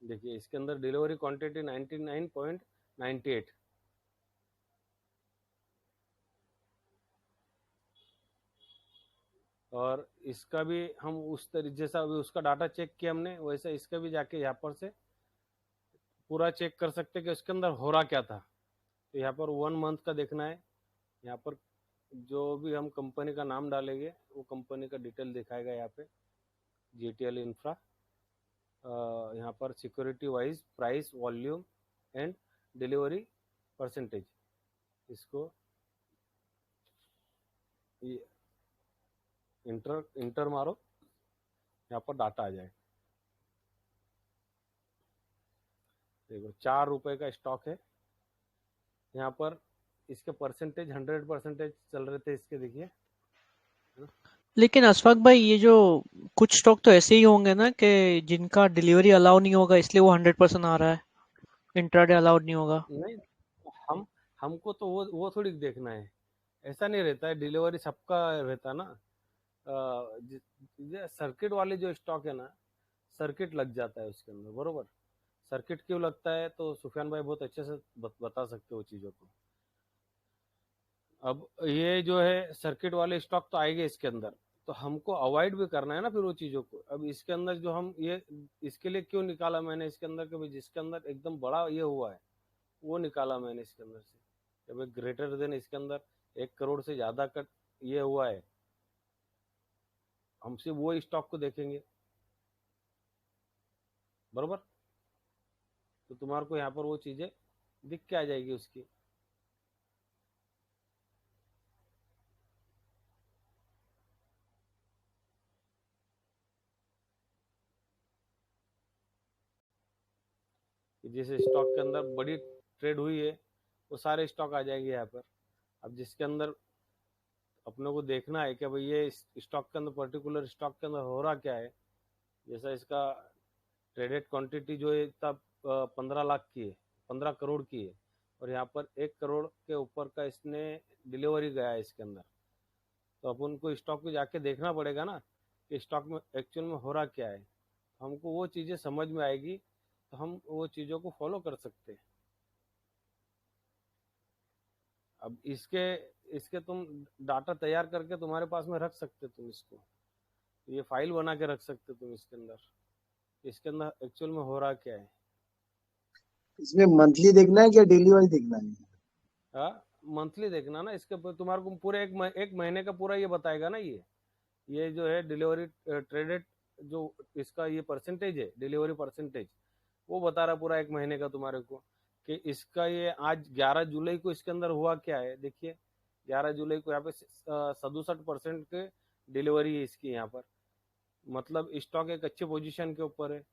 देखिए इसके अंदर डिलीवरी क्वांटिटी 99.98, और इसका भी हम उस तरीके जैसा अभी उसका डाटा चेक किया हमने, वैसे इसका भी जाके यहाँ पर से पूरा चेक कर सकते कि उसके अंदर हो रहा क्या था। तो यहाँ पर 1 मंथ का देखना है, यहाँ पर जो भी हम कंपनी का नाम डालेंगे वो कंपनी का डिटेल दिखाएगा यहाँ पे, GTL इंफ्रा। यहाँ पर security wise price, volume and delivery percentage, इसको ये इंटर मारो, यहाँ पर डाटा आ जाएगा। देखो 4 रुपए का स्टॉक है, यहाँ पर इसके परसेंटेज 100% चल रहे थे इसके, देखिए। लेकिन अशफाक भाई, ये जो कुछ स्टॉक तो ऐसे ही होंगे ना कि जिनका डिलीवरी अलाउ नहीं होगा, इसलिए वो 100% आ रहा है, इंट्राडे अलाउड नहीं होगा। नहीं, हमको तो वो थोड़ी देखना है, ऐसा नहीं रहता है, डिलीवरी सबका रहता ना। सर्किट वाले जो स्टॉक है ना, सर्किट लग जाता है उसके अंदर, बरोबर। सर्किट क्यों लगता है तो सुफियान भाई बहुत अच्छे से बता सकते हो चीजों को। अब ये जो है सर्किट वाले स्टॉक तो आएंगे इसके अंदर, तो हमको अवॉइड भी करना है ना फिर वो चीजों को। अब इसके अंदर जो हम ये इसके लिए क्यों निकाला मैंने इसके अंदर कि भाई जिसके अंदर एकदम बड़ा ये हुआ है वो निकाला मैंने इसके अंदर से, कि भाई ग्रेटर देन इसके अंदर 1 करोड़ से ज्यादा का ये हुआ है, हम सिर्फ वो स्टॉक को देखेंगे, बरोबर। तो तुम्हारे को यहाँ पर वो चीजें दिख के आ जाएगी उसकी। जिस स्टॉक के अंदर बड़ी ट्रेड हुई है वो सारे स्टॉक आ जाएंगे यहाँ पर। अब जिसके अंदर अपने को देखना है कि भाई ये स्टॉक के अंदर, पर्टिकुलर स्टॉक के अंदर हो रहा क्या है, जैसा इसका ट्रेडेड क्वांटिटी जो है तब 15 लाख की है, 15 करोड़ की है, और यहाँ पर 1 करोड़ के ऊपर का इसने डिलीवरी गया है इसके अंदर। तो अपन को स्टॉक को जाके देखना पड़ेगा ना कि स्टॉक में एक्चुअल में हो रहा क्या है। हमको वो चीज़ें समझ में आएगी तो हम वो चीज़ों को फॉलो कर सकते हैं। अब इसके तुम डाटा तैयार करके तुम्हारे पास में रख सकते, तुम इसको ये फाइल बना के रख सकते तुम इसके अंदर एक्चुअल में हो रहा क्या है। इसमें मंथली देखना है क्या डेली वाइज देखना है? हाँ, मंथली देखना ना, इसके तुम्हारे को पूरे एक महीने का पूरा ये बताएगा ना। ये जो है डिलीवरी ट्रेडेड जो इसका ये परसेंटेज है, डिलीवरी परसेंटेज, वो बता रहा पूरा एक महीने का तुम्हारे को कि इसका ये आज 11 जुलाई को इसके अंदर हुआ क्या है। देखिए 11 जुलाई को यहाँ पे 67% के डिलीवरी है इसकी यहाँ पर, मतलब स्टॉक एक अच्छे पोजीशन के ऊपर है,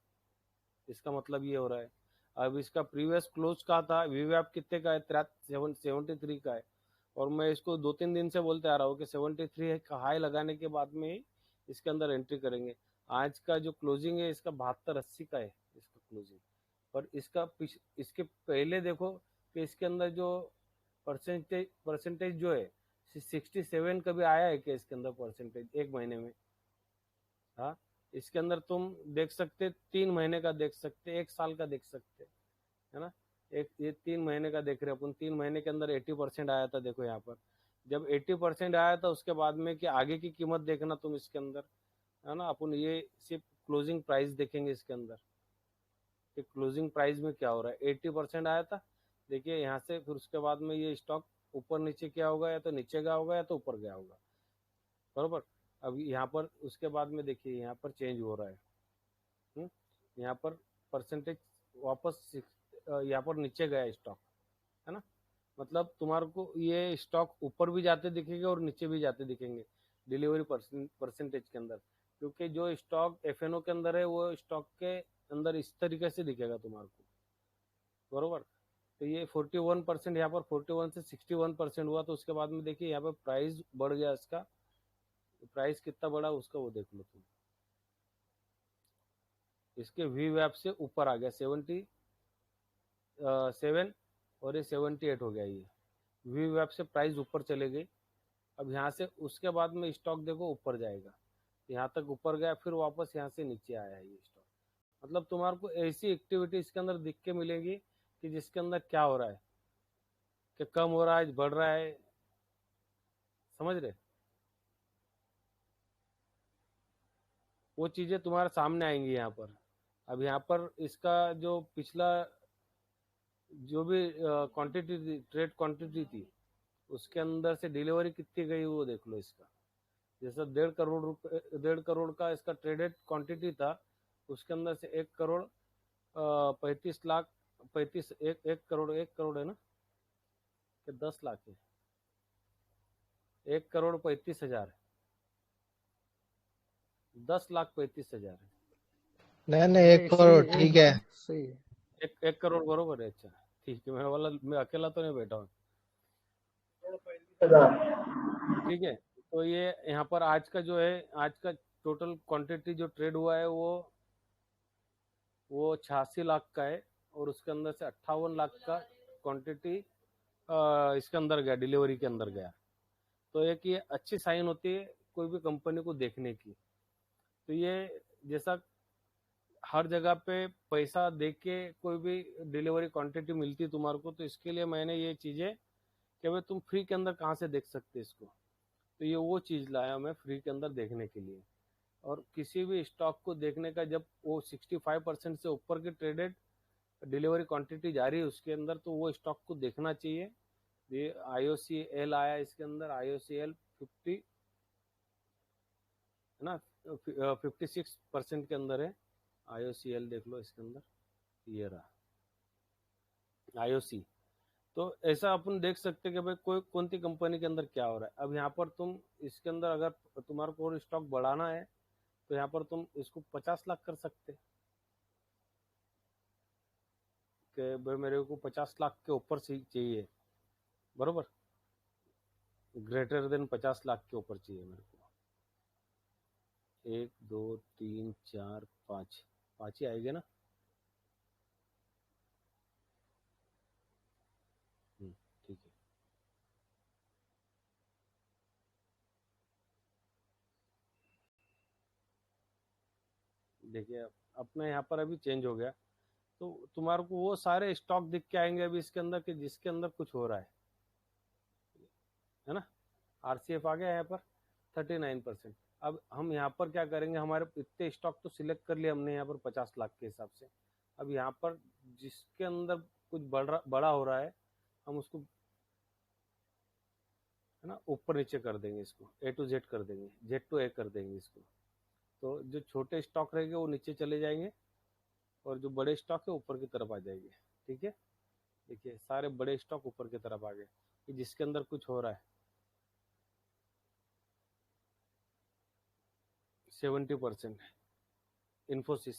इसका मतलब ये हो रहा है। अब इसका प्रीवियस क्लोज का था, वीवैप कितने का है, 73 का है, और मैं इसको 2-3 दिन से बोलते आ रहा हूँ कि 73 का हाई लगाने के बाद में ही इसके अंदर एंट्री करेंगे। आज का जो क्लोजिंग है इसका 72-80 का है इसका क्लोजिंग, और इसके पहले देखो कि इसके अंदर जो परसेंटेज जो है 67 का भी आया है क्या इसके अंदर परसेंटेज एक महीने में। हाँ, इसके अंदर तुम देख सकते 3 महीने का देख सकते, 1 साल का देख सकते, है ना। ये 3 महीने का देख रहे अपन, 3 महीने के अंदर 80% आया था। देखो यहाँ पर जब 80% आया था उसके बाद में कि आगे की कीमत देखना तुम इसके अंदर, है ना। अपन ये सिर्फ क्लोजिंग प्राइस देखेंगे इसके अंदर कि क्लोजिंग प्राइस में क्या हो रहा है। 80% आया था, देखिए यहाँ से, फिर उसके बाद में ये स्टॉक ऊपर नीचे क्या होगा, या तो नीचे गया होगा या तो ऊपर गया होगा, बरोबर। अब यहाँ पर उसके बाद में देखिए यहाँ पर चेंज हो रहा है, यहाँ पर परसेंटेज वापस यहाँ पर नीचे गया स्टॉक, है ना। मतलब तुम्हारे को ये स्टॉक ऊपर भी जाते दिखेंगे और नीचे भी जाते दिखेंगे डिलीवरी परसेंटेज के अंदर, क्योंकि जो स्टॉक एफएनओ के अंदर है वो स्टॉक के अंदर इस तरीके से दिखेगा तुम्हारे को, बरोबर। तो ये 41% यहाँ पर 41 से 61% हुआ, तो उसके बाद में देखिए यहाँ पर प्राइस बढ़ गया इसका। प्राइस कितना बढ़ा उसका वो देख लो तुम, इसके वी वैप से ऊपर आ गया 77 और ये 78 हो गया। ये वी वैप से प्राइस ऊपर चले गई। अब यहाँ से उसके बाद में स्टॉक देखो ऊपर जाएगा, यहाँ तक ऊपर गया, फिर वापस यहाँ से नीचे आया ये स्टॉक। मतलब तुम्हारे को ऐसी एक्टिविटी इसके अंदर दिख के मिलेगी कि जिसके अंदर क्या हो रहा है, कि कम हो रहा है, बढ़ रहा है, समझ रहे। वो चीजें तुम्हारे सामने आएंगी यहाँ पर। अब यहाँ पर इसका जो पिछला जो भी क्वांटिटी थी, ट्रेड क्वांटिटी थी, उसके अंदर से डिलीवरी कितनी गई वो देख लो इसका। जैसा 1.5 करोड़ का इसका ट्रेडेड क्वांटिटी था, उसके अंदर से 1 करोड़ 35 लाख 1 करोड़ है ना, कि 10 लाख है? 1,35,000 है। 10,35,000 है। नहीं 1 करोड़ ठीक है। सही है। 1 करोड़ बरोबर है। अच्छा ठीक है, मैं अकेला तो नहीं बैठा हूँ। ठीक है, तो ये यहाँ पर आज का जो है, आज का टोटल क्वांटिटी जो ट्रेड हुआ है वो 86 लाख का है, और उसके अंदर से 58 लाख का क्वांटिटी इसके अंदर गया, डिलीवरी के अंदर गया। तो एक ये अच्छी साइन होती है कोई भी कंपनी को देखने की। तो ये जैसा हर जगह पे पैसा दे के कोई भी डिलीवरी क्वांटिटी मिलती तुम्हारे को, तो इसके लिए मैंने ये चीजें कि भाई तुम फ्री के अंदर कहाँ से देख सकते इसको। तो ये वो चीज लाया मैं फ्री के अंदर देखने के लिए। और किसी भी स्टॉक को देखने का, जब वो 65% से ऊपर की ट्रेडेड डिलीवरी क्वांटिटी जा रही है उसके अंदर, तो वो स्टॉक को देखना चाहिए। ये IOCL आया इसके अंदर, IOCL 50 है ना, 56% के अंदर है। IOCL देख लो इसके अंदर, ये रहा IOC। तो ऐसा अपन देख सकते कि भाई कोई कौन सी कंपनी के अंदर क्या हो रहा है। अब यहाँ पर तुम इसके अंदर अगर तुम्हारे को और स्टॉक बढ़ाना है तो यहाँ पर तुम इसको 50 लाख कर सकते कि भाई मेरे को 50 लाख के ऊपर से चाहिए, बरोबर, ग्रेटर देन 50 लाख के ऊपर चाहिए मेरे को। 1 2 3 4 5 5 ही आएंगे ना। ठीक है, देखिए अपना यहाँ पर अभी चेंज हो गया, तो तुम्हारे को वो सारे स्टॉक दिख के आएंगे अभी इसके अंदर कि जिसके अंदर कुछ हो रहा है ना। RCF आ गया यहाँ पर 39%। अब हम यहाँ पर क्या करेंगे, हमारे इतने स्टॉक तो सिलेक्ट कर लिए हमने यहाँ पर 50 लाख के हिसाब से। अब यहाँ पर जिसके अंदर कुछ बड़ा हो रहा है हम उसको है ना ऊपर नीचे कर देंगे, इसको A to Z कर देंगे, Z to A कर देंगे इसको। तो जो छोटे स्टॉक रहेंगे वो नीचे चले जाएंगे और जो बड़े स्टॉक है ऊपर की तरफ आ जाएंगे। ठीक है, देखिए सारे बड़े स्टॉक ऊपर की तरफ आ गए कि जिसके अंदर कुछ हो रहा है। 70% इन्फोसिस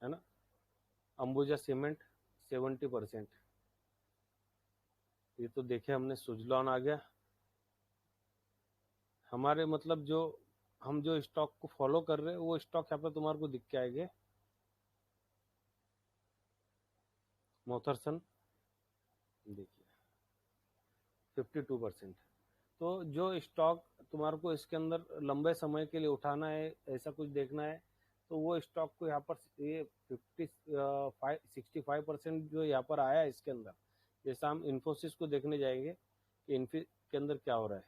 है ना, अंबुजा सीमेंट 70%। ये तो देखे हमने, सुजलॉन आ गया हमारे, मतलब जो हम जो स्टॉक को फॉलो कर रहे हैं वो स्टॉक यहाँ पर तुम्हारे को दिख के आएंगे। मोथरसन देखिए 52%। तो जो स्टॉक तुम्हारे को इसके अंदर लंबे समय के लिए उठाना है, ऐसा कुछ देखना है, तो वो स्टॉक को यहाँ पर ये 65% जो यहाँ पर आया है इसके अंदर। जैसा हम इन्फोसिस को देखने जाएंगे कि इन्फी के अंदर क्या हो रहा है।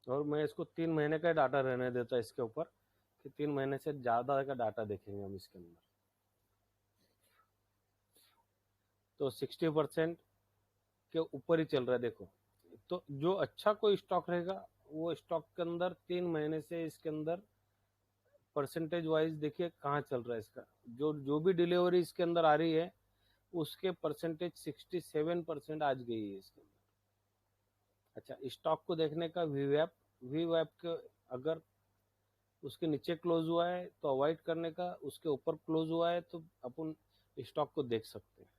और मैं इसको 3 महीने का डाटा रहने देता इसके ऊपर कि 3 महीने से ज़्यादा का डाटा देखेंगे हम इसके अंदर। तो 60% के ऊपर ही चल रहा है देखो। तो जो अच्छा कोई स्टॉक रहेगा वो स्टॉक के अंदर 3 महीने से इसके अंदर परसेंटेज वाइज देखिए कहाँ चल रहा है इसका। जो भी डिलीवरी इसके अंदर आ रही है उसके परसेंटेज 67% आज गई है इसके अंदर। अच्छा, स्टॉक को देखने का वीवैप के अगर उसके नीचे क्लोज हुआ है तो अवॉइड करने का, उसके ऊपर क्लोज हुआ है तो अपन स्टॉक को देख सकते हैं,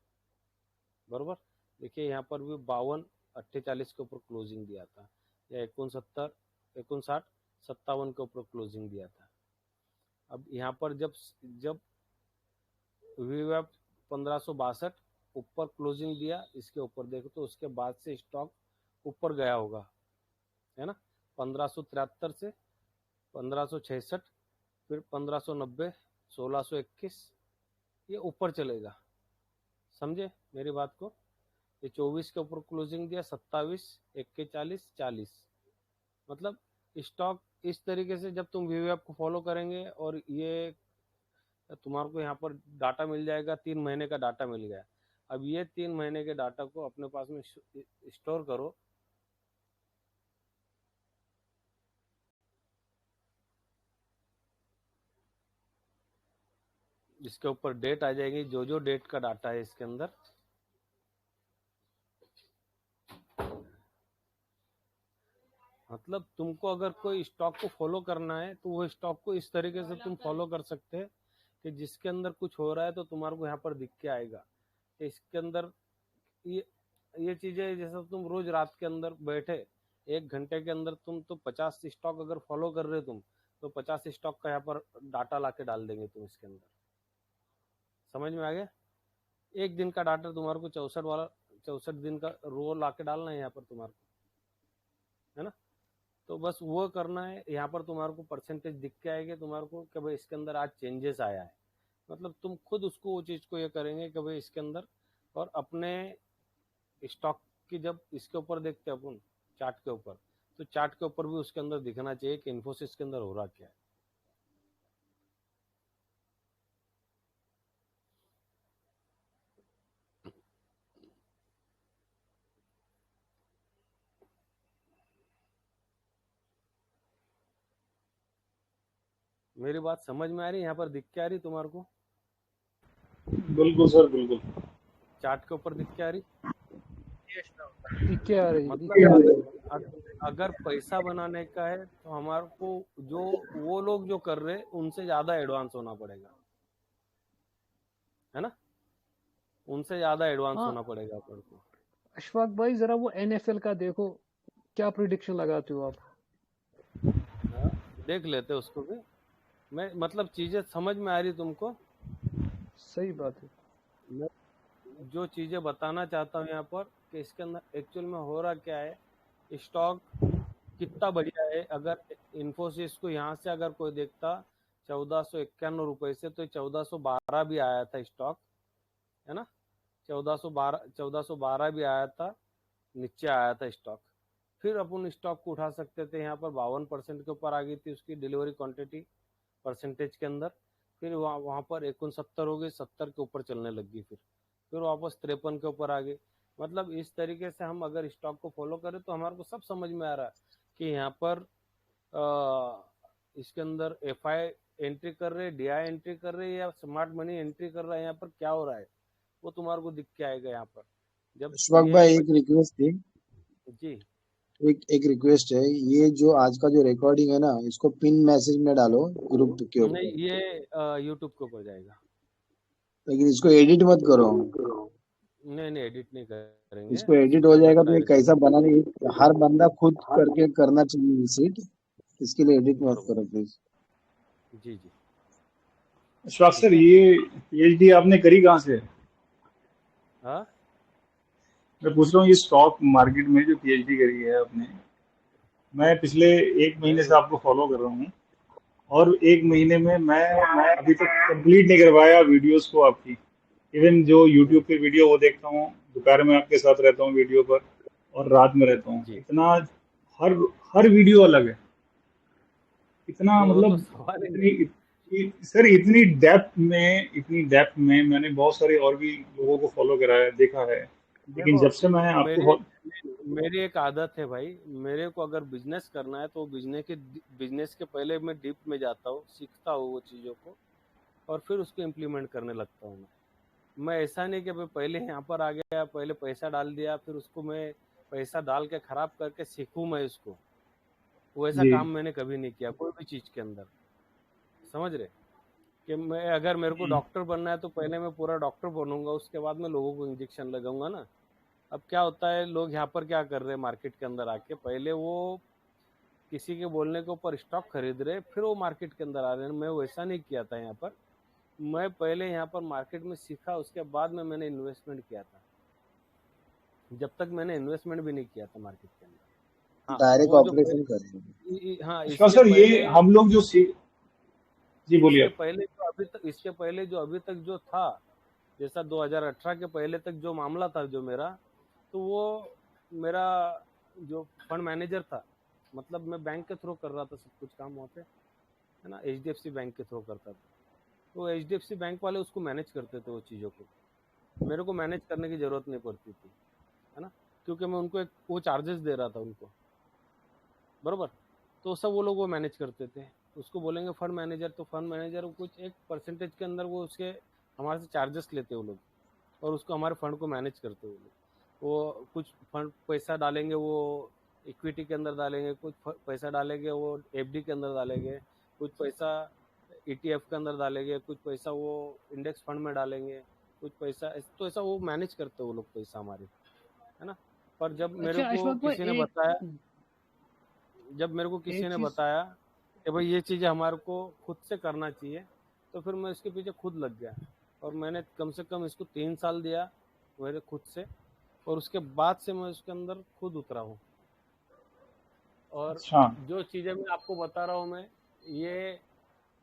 बरोबर। देखिए यहाँ पर भी 52.48 के ऊपर क्लोजिंग दिया था, या 59 के ऊपर क्लोजिंग दिया था। अब यहाँ पर जब वीवैप 1562 ऊपर क्लोजिंग दिया, इसके ऊपर देखो तो उसके बाद से स्टॉक ऊपर गया होगा, है ना। 1573 से 1566, फिर 1590, 1621, ये ऊपर चलेगा, समझे मेरी बात को। ये 24 के ऊपर क्लोजिंग दिया, 27, 41, 40। मतलब स्टॉक इस तरीके से जब तुम वीवैप को फॉलो करेंगे और ये तुम्हारे को यहाँ पर डाटा मिल जाएगा, 3 महीने का डाटा मिल गया। अब ये 3 महीने के डाटा को अपने पास में स्टोर करो। इसके ऊपर डेट आ जाएगी, जो जो डेट का डाटा है इसके अंदर। मतलब तुमको अगर कोई स्टॉक को फॉलो करना है तो वो स्टॉक को इस तरीके से तुम फॉलो कर सकते हैं कि जिसके अंदर कुछ हो रहा है तो तुम्हारे को यहाँ पर दिख के आएगा। इसके अंदर ये चीजें, जैसा तुम रोज रात के अंदर बैठे 1 घंटे के अंदर तुम तो 50 स्टॉक अगर फॉलो कर रहे हो तुम, तो 50 स्टॉक का यहाँ पर डाटा लाके डाल देंगे तुम इसके अंदर। समझ में आ गया? एक दिन का डाटा तुम्हारे को 64 दिन का रो लाके डालना है यहाँ पर तुम्हारे को, है ना? तो बस वो करना है। यहाँ पर तुम्हारे को परसेंटेज दिख के आएगा तुम्हारे को कि भाई इसके अंदर आज चेंजेस आया है। मतलब तुम खुद उसको वो चीज को ये करेंगे कि भाई इसके अंदर, और अपने स्टॉक की जब इसके ऊपर देखते हैं अपन चार्ट के ऊपर, तो चार्ट के ऊपर भी उसके अंदर दिखना चाहिए कि इन्फोसिस के अंदर हो रहा क्या है। मेरी बात समझ में आ रही है? यहाँ पर दिख के आ रही तुम्हारे को? बिल्कुल सर, बिल्कुल। चार्ट के ऊपर दिख के आ रही? दिख के आ रही है। मतलब अगर पैसा बनाने का है तो हमारे को जो वो लोग जो कर रहे हैं उनसे ज्यादा एडवांस होना पड़ेगा, है ना? उनसे ज्यादा एडवांस हाँ होना पड़ेगा अपन को। अशफाक भाई, जरा वो एनएफएल का देखो, क्या प्रिडिक्शन लगाते हो आप? हाँ, देख लेते उसको भी। मैं मतलब चीजें समझ में आ रही तुमको? सही बात है। मैं जो चीजें बताना चाहता हूँ यहाँ पर कि इसके अंदर एक्चुअल में हो रहा क्या है, स्टॉक कितना बढ़िया है। अगर इन्फोसिस को यहाँ से अगर कोई देखता 1491 रुपए से, तो 1412 भी आया था स्टॉक, है ना? 1412 भी आया था, नीचे आया था स्टॉक। फिर अपन स्टॉक को उठा सकते थे। यहाँ पर 52% के ऊपर आ गई थी उसकी डिलीवरी क्वांटिटी परसेंटेज के अंदर। फिर वहाँ पर 69 हो गई, 70 के ऊपर चलने लग गई। फिर वापस 53 के ऊपर आ गई। मतलब इस तरीके से हम अगर स्टॉक को फॉलो करें तो हमारे को सब समझ में आ रहा है कि यहाँ पर इसके अंदर एफआई एंट्री कर रहे, डीआई एंट्री कर रहे, या स्मार्ट मनी एंट्री कर रहा है। यहाँ पर क्या हो रहा है वो तुम्हारे को दिख के आएगा यहाँ पर। जब अशफाक भाई एक रिक्वेस्ट थी, जी एक रिक्वेस्ट है, ये जो आज का जो रिकॉर्डिंग है ना, इसको पिन मैसेज में डालो ग्रुप के ऊपर, नहीं, ये यूट्यूब के ऊपर जाएगा। लेकिन इसको एडिट मत करो। नहीं, एडिट नहीं करेंगे। इसको एडिट हो जाएगा तो ये कैसा बनाने, हर बंदा खुद करके करना चाहिए विजिट, इसके लिए एडिट मत करो प्लीज। जी। अशफाक सर, ये पीएचडी आपने करी कहाँ से? हाँ, मैं पूछ रहा हूँ, ये स्टॉक मार्केट में जो पीएचडी करी है आपने, मैं पिछले 1 महीने से आपको फॉलो कर रहा हूँ, और 1 महीने में मैं अभी तक कंप्लीट नहीं करवाया वीडियोस को आपकी। इवन जो यूट्यूब पे वीडियो वो देखता हूँ, दोपहर में आपके साथ रहता हूँ वीडियो पर, और रात में रहता हूँ। इतना हर वीडियो अलग है, इतना मतलब सर इतनी डेप्थ में मैंने बहुत सारे और भी लोगों को फॉलो करा है, देखा है, लेकिन जब से मैं आपको मेरी एक आदत है भाई, मेरे को अगर बिजनेस करना है तो बिजनेस के पहले मैं डीप में जाता हूँ, सीखता हूँ वो चीज़ों को, और फिर उसको इम्प्लीमेंट करने लगता हूँ। मैं ऐसा नहीं कि भाई पहले यहाँ पर आ गया, पहले पैसा डाल दिया, फिर उसको मैं पैसा डाल के खराब करके सीखूँ मैं उसको। वैसा काम मैंने कभी नहीं किया कोई भी चीज़ के अंदर। समझ रहे कि मैं अगर मेरे को डॉक्टर बनना है तो पहले मैं पूरा डॉक्टर बनूंगा, उसके बाद मैं लोगों को इंजेक्शन लगाऊंगा ना। अब क्या होता है, लोग यहाँ पर क्या कर रहे हैं मार्केट के अंदर आके, पहले वो किसी के बोलने के ऊपर स्टॉक खरीद रहे, फिर वो मार्केट के अंदर आ रहे हैं। मैं वैसा नहीं किया था यहाँ पर। मैं पहले यहाँ पर मार्केट में सीखा, उसके बाद में मैंने इन्वेस्टमेंट किया था। जब तक मैंने इन्वेस्टमेंट भी नहीं किया था मार्केट के अंदर। डायरेक्ट ऑपरेशन कर रहे हैं। हाँ, सर ये हम लोग जो जी बोलिए। इसके पहले जो अभी तक जो था, जैसा 2018 के पहले तक जो मामला था जो मेरा, तो वो मेरा जो फंड मैनेजर था, मतलब मैं बैंक के थ्रू कर रहा था सब कुछ काम वहाँ पे, है ना, HDFC बैंक के थ्रू करता था। तो HDFC बैंक वाले उसको मैनेज करते थे वो चीज़ों को, मेरे को मैनेज करने की ज़रूरत नहीं पड़ती थी, है ना, क्योंकि मैं उनको एक वो चार्जेस दे रहा था उनको, बरोबर। तो सब वो लोग वो मैनेज करते थे। उसको बोलेंगे फंड मैनेजर, तो फंड मैनेजर कुछ एक परसेंटेज के अंदर वो उसके हमारे से चार्जेस लेते वो लोग, और उसको हमारे फंड को मैनेज करते वो लोग। वो कुछ फंड पैसा डालेंगे वो इक्विटी के अंदर डालेंगे, कुछ पैसा डालेंगे वो FD के अंदर डालेंगे, कुछ पैसा ETF के अंदर डालेंगे, कुछ पैसा वो इंडेक्स फंड में डालेंगे, कुछ पैसा तो ऐसा वो मैनेज करते वो लोग पैसा हमारे, है ना। पर जब मेरे अच्छा को अशफाक भाई किसी ने एक बताया, जब मेरे को किसी एक ने चीज बताया कि भाई ये चीज़ें हमारे को खुद से करना चाहिए, तो फिर मैं इसके पीछे खुद लग गया, और मैंने कम से कम इसको 3 साल दिया मेरे खुद से, और उसके बाद से मैं उसके अंदर खुद उतरा हूँ। और अच्छा। जो चीज़ें मैं आपको बता रहा हूँ मैं,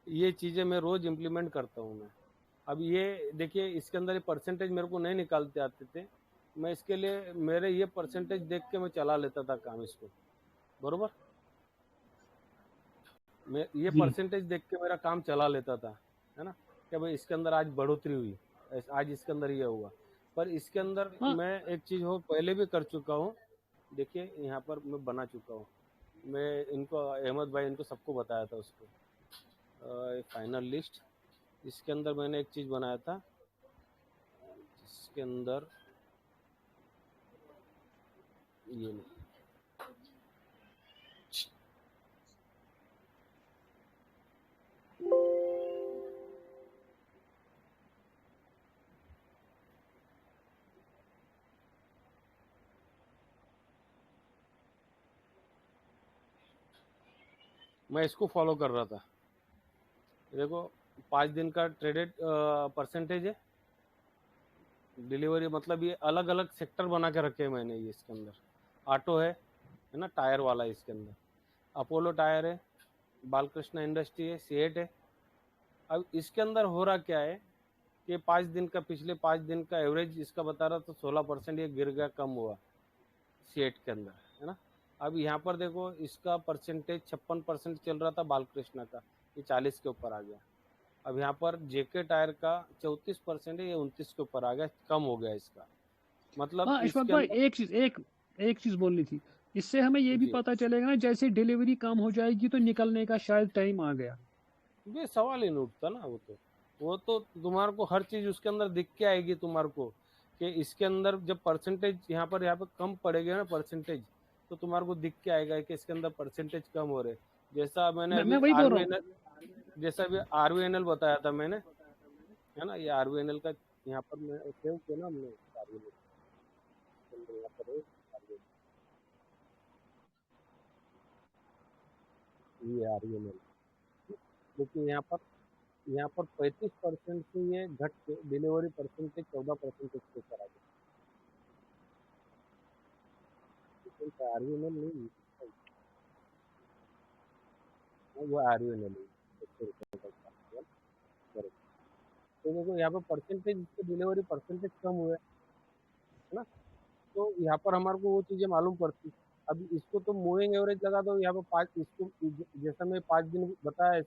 ये चीज़ें मैं रोज़ इम्प्लीमेंट करता हूँ मैं। अब ये देखिए, इसके अंदर ये परसेंटेज मेरे को नहीं निकालते आते थे, मैं इसके लिए मेरे ये परसेंटेज देख के मैं चला लेता था काम इसको, बरोबर। मैं ये जी परसेंटेज देख के मेरा काम चला लेता था, है ना, कि भाई इसके अंदर आज बढ़ोतरी हुई, आज इसके अंदर ये हुआ। पर इसके अंदर हाँ मैं एक चीज़ हो पहले भी कर चुका हूँ, देखिए यहाँ पर मैं बना चुका हूँ, मैं इनको अहमद भाई इनको सबको बताया था उसको, फाइनल लिस्ट। इसके अंदर मैंने एक चीज़ बनाया था, जिसके अंदर ये नहीं, मैं इसको फॉलो कर रहा था। देखो 5 दिन का ट्रेडेड परसेंटेज है डिलीवरी, मतलब ये अलग अलग सेक्टर बना के रखे हैं मैंने। ये इसके अंदर ऑटो है ना, टायर वाला है, इसके अंदर अपोलो टायर है, बालकृष्ण इंडस्ट्री है, सीएट है। अब इसके अंदर हो रहा क्या है कि 5 दिन का, पिछले 5 दिन का एवरेज इसका बता रहा, तो 16% ये गिर गया, कम हुआ सीएट के अंदर, है ना। अब यहाँ पर देखो इसका परसेंटेज 56% चल रहा था बालकृष्ण का, ये 40 के ऊपर आ गया। अब यहाँ पर जेके टायर का 34% है, ये 29 के ऊपर आ गया, कम हो गया इसका, मतलब हाँ अशफाक इसके भाई अंदर। एक चीज बोलनी थी। इससे हमें ये भी जी, पता चलेगा ना, जैसे डिलीवरी कम हो जाएगी तो निकलने का शायद टाइम आ गया। ये सवाल ही नहीं उठता ना। वो तो तुम्हारे को हर चीज उसके अंदर दिख के आएगी तुम्हारे को, कि इसके अंदर जब परसेंटेज यहाँ पे कम पड़ेगा ना परसेंटेज, तो तुम्हारे को दिख के आएगा कि इसके अंदर परसेंटेज कम हो रहे। जैसा मैंने मैं अभी वही बोल रहा हूँ। आरवीएनएल, जैसा अभी आरवीएनएल बताया था मैंने, है ना, ये आरवीएनएल का यहाँ पर मैं सेव किया ना हमने, आरवीएनएल यहाँ पर है, ये आरवीएनएल, लेकिन यहाँ पर 35% से ये घट के डिलीवरी परसेंटेज 14% के ऊपर आ गया, लेकिन आरवीएनएल नहीं, वो आरवीएनएल है, 100 रुपये का था, बराबर। तो देखो यहाँ पर परसेंटेज, इसके डिलीवरी परसेंटेज कम हुए, है ना। तो यहाँ पर हमारे को वो चीज़ें मालूम पड़ती। अब इसको तो मूविंग एवरेज लगा दो, यहाँ पर 5, इसको जैसा मैं 5 दिन बताया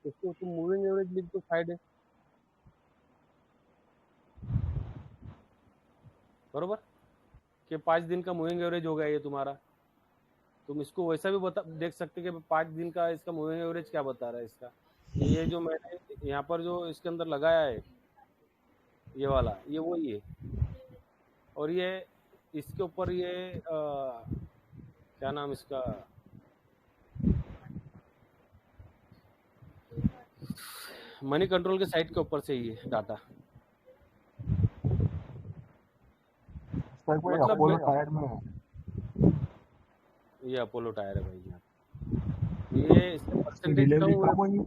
इसको तुम मूविंग एवरेज लिख दो, साइड है, बरोबर, कि 5 दिन का मूविंग एवरेज हो गया ये तुम्हारा। तुम इसको वैसा भी देख सकते कि 5 दिन का इसका मूविंग एवरेज क्या बता रहा है इसका। ये जो मैंने यहाँ पर जो इसके अंदर लगाया है, ये वाला, ये वही है। और ये इसके ऊपर ये क्या नाम इसका, मनी कंट्रोल के साइट के ऊपर से ये डाटा, सर कोई मतलब अपोलो टायर में है। ये अपोलो टायर है भाई यहाँ, ये इसके इसकी परसेंटेज कम डिलीवरी हुए। कम हुई।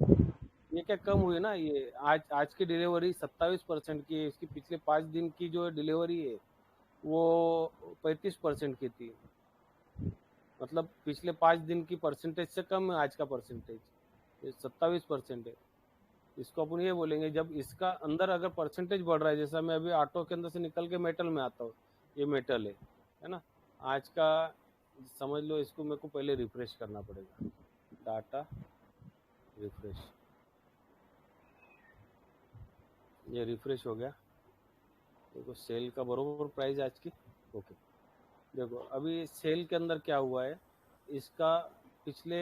ये क्या कम हुई ना, ये आज की डिलीवरी 27% की है, इसकी पिछले 5 दिन की जो डिलीवरी है वो 35% की थी, मतलब पिछले 5 दिन की परसेंटेज से कम है आज का परसेंटेज, ये 27% है। इसको अपन ये बोलेंगे, जब इसका अंदर अगर परसेंटेज बढ़ रहा है, जैसा मैं अभी ऑटो के अंदर से निकल के मेटल में आता हूँ, ये मेटल है ना, आज का समझ लो, इसको मेरे को पहले रिफ्रेश करना पड़ेगा, डाटा रिफ्रेश, ये रिफ्रेश हो गया। देखो सेल का बरोबर प्राइस आज की। ओके, देखो अभी सेल के अंदर क्या हुआ है, इसका पिछले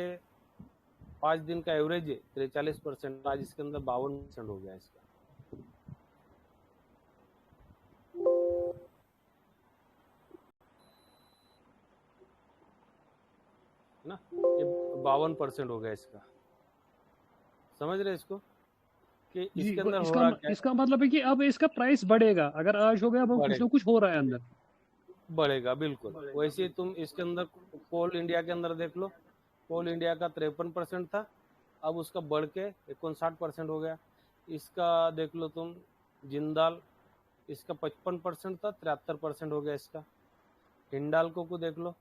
5 दिन का एवरेज है 43%, आज इसके अंदर 52% हो गया इसका। है ना, ये 52% हो गया इसका। समझ रहे इसको कि जी इसके अंदर हो इसका रहा क्या है? इसका मतलब है कि अब इसका प्राइस बढ़ेगा, अगर आज हो गया वो कुछ बढ़ेगा, ना कुछ हो रहा है अंदर। बढ़ेगा बिल्कुल। वैसे ही तुम इसके अंदर कोल इंडिया के अंदर देख लो, कोल इंडिया का 53% था, अब उसका बढ़ के 59% हो गया। इसका देख लो तुम, जिंदाल, इसका 55% था, 73% हो गया इसका। हिंडाल्को को देख लो,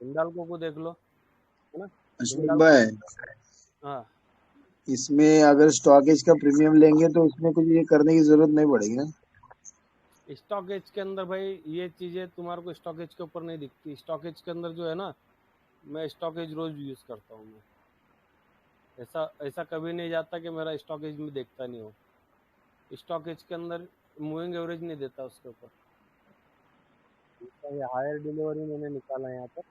हिंडाल्को को देख लो, है ना, अशोक हिंडाल्को। भाई, हाँ, इसमें अगर स्टॉकेज का प्रीमियम लेंगे तो उसमें कुछ ये करने की जरूरत नहीं पड़ेगी ना? स्टॉकेज के अंदर भाई ये चीजें तुम्हारे को स्टॉकेज के ऊपर नहीं दिखती। स्टॉकेज के अंदर जो है ना, मैं स्टॉकेज रोज यूज करता हूँ मैं। ऐसा ऐसा कभी नहीं जाता कि मेरा स्टॉकेज में देखता नहीं हो। स्टॉकेज के अंदर मूविंग एवरेज नहीं देता उसके ऊपर। इसका ये हायर डिलीवरी मैंने निकाला यहाँ पर,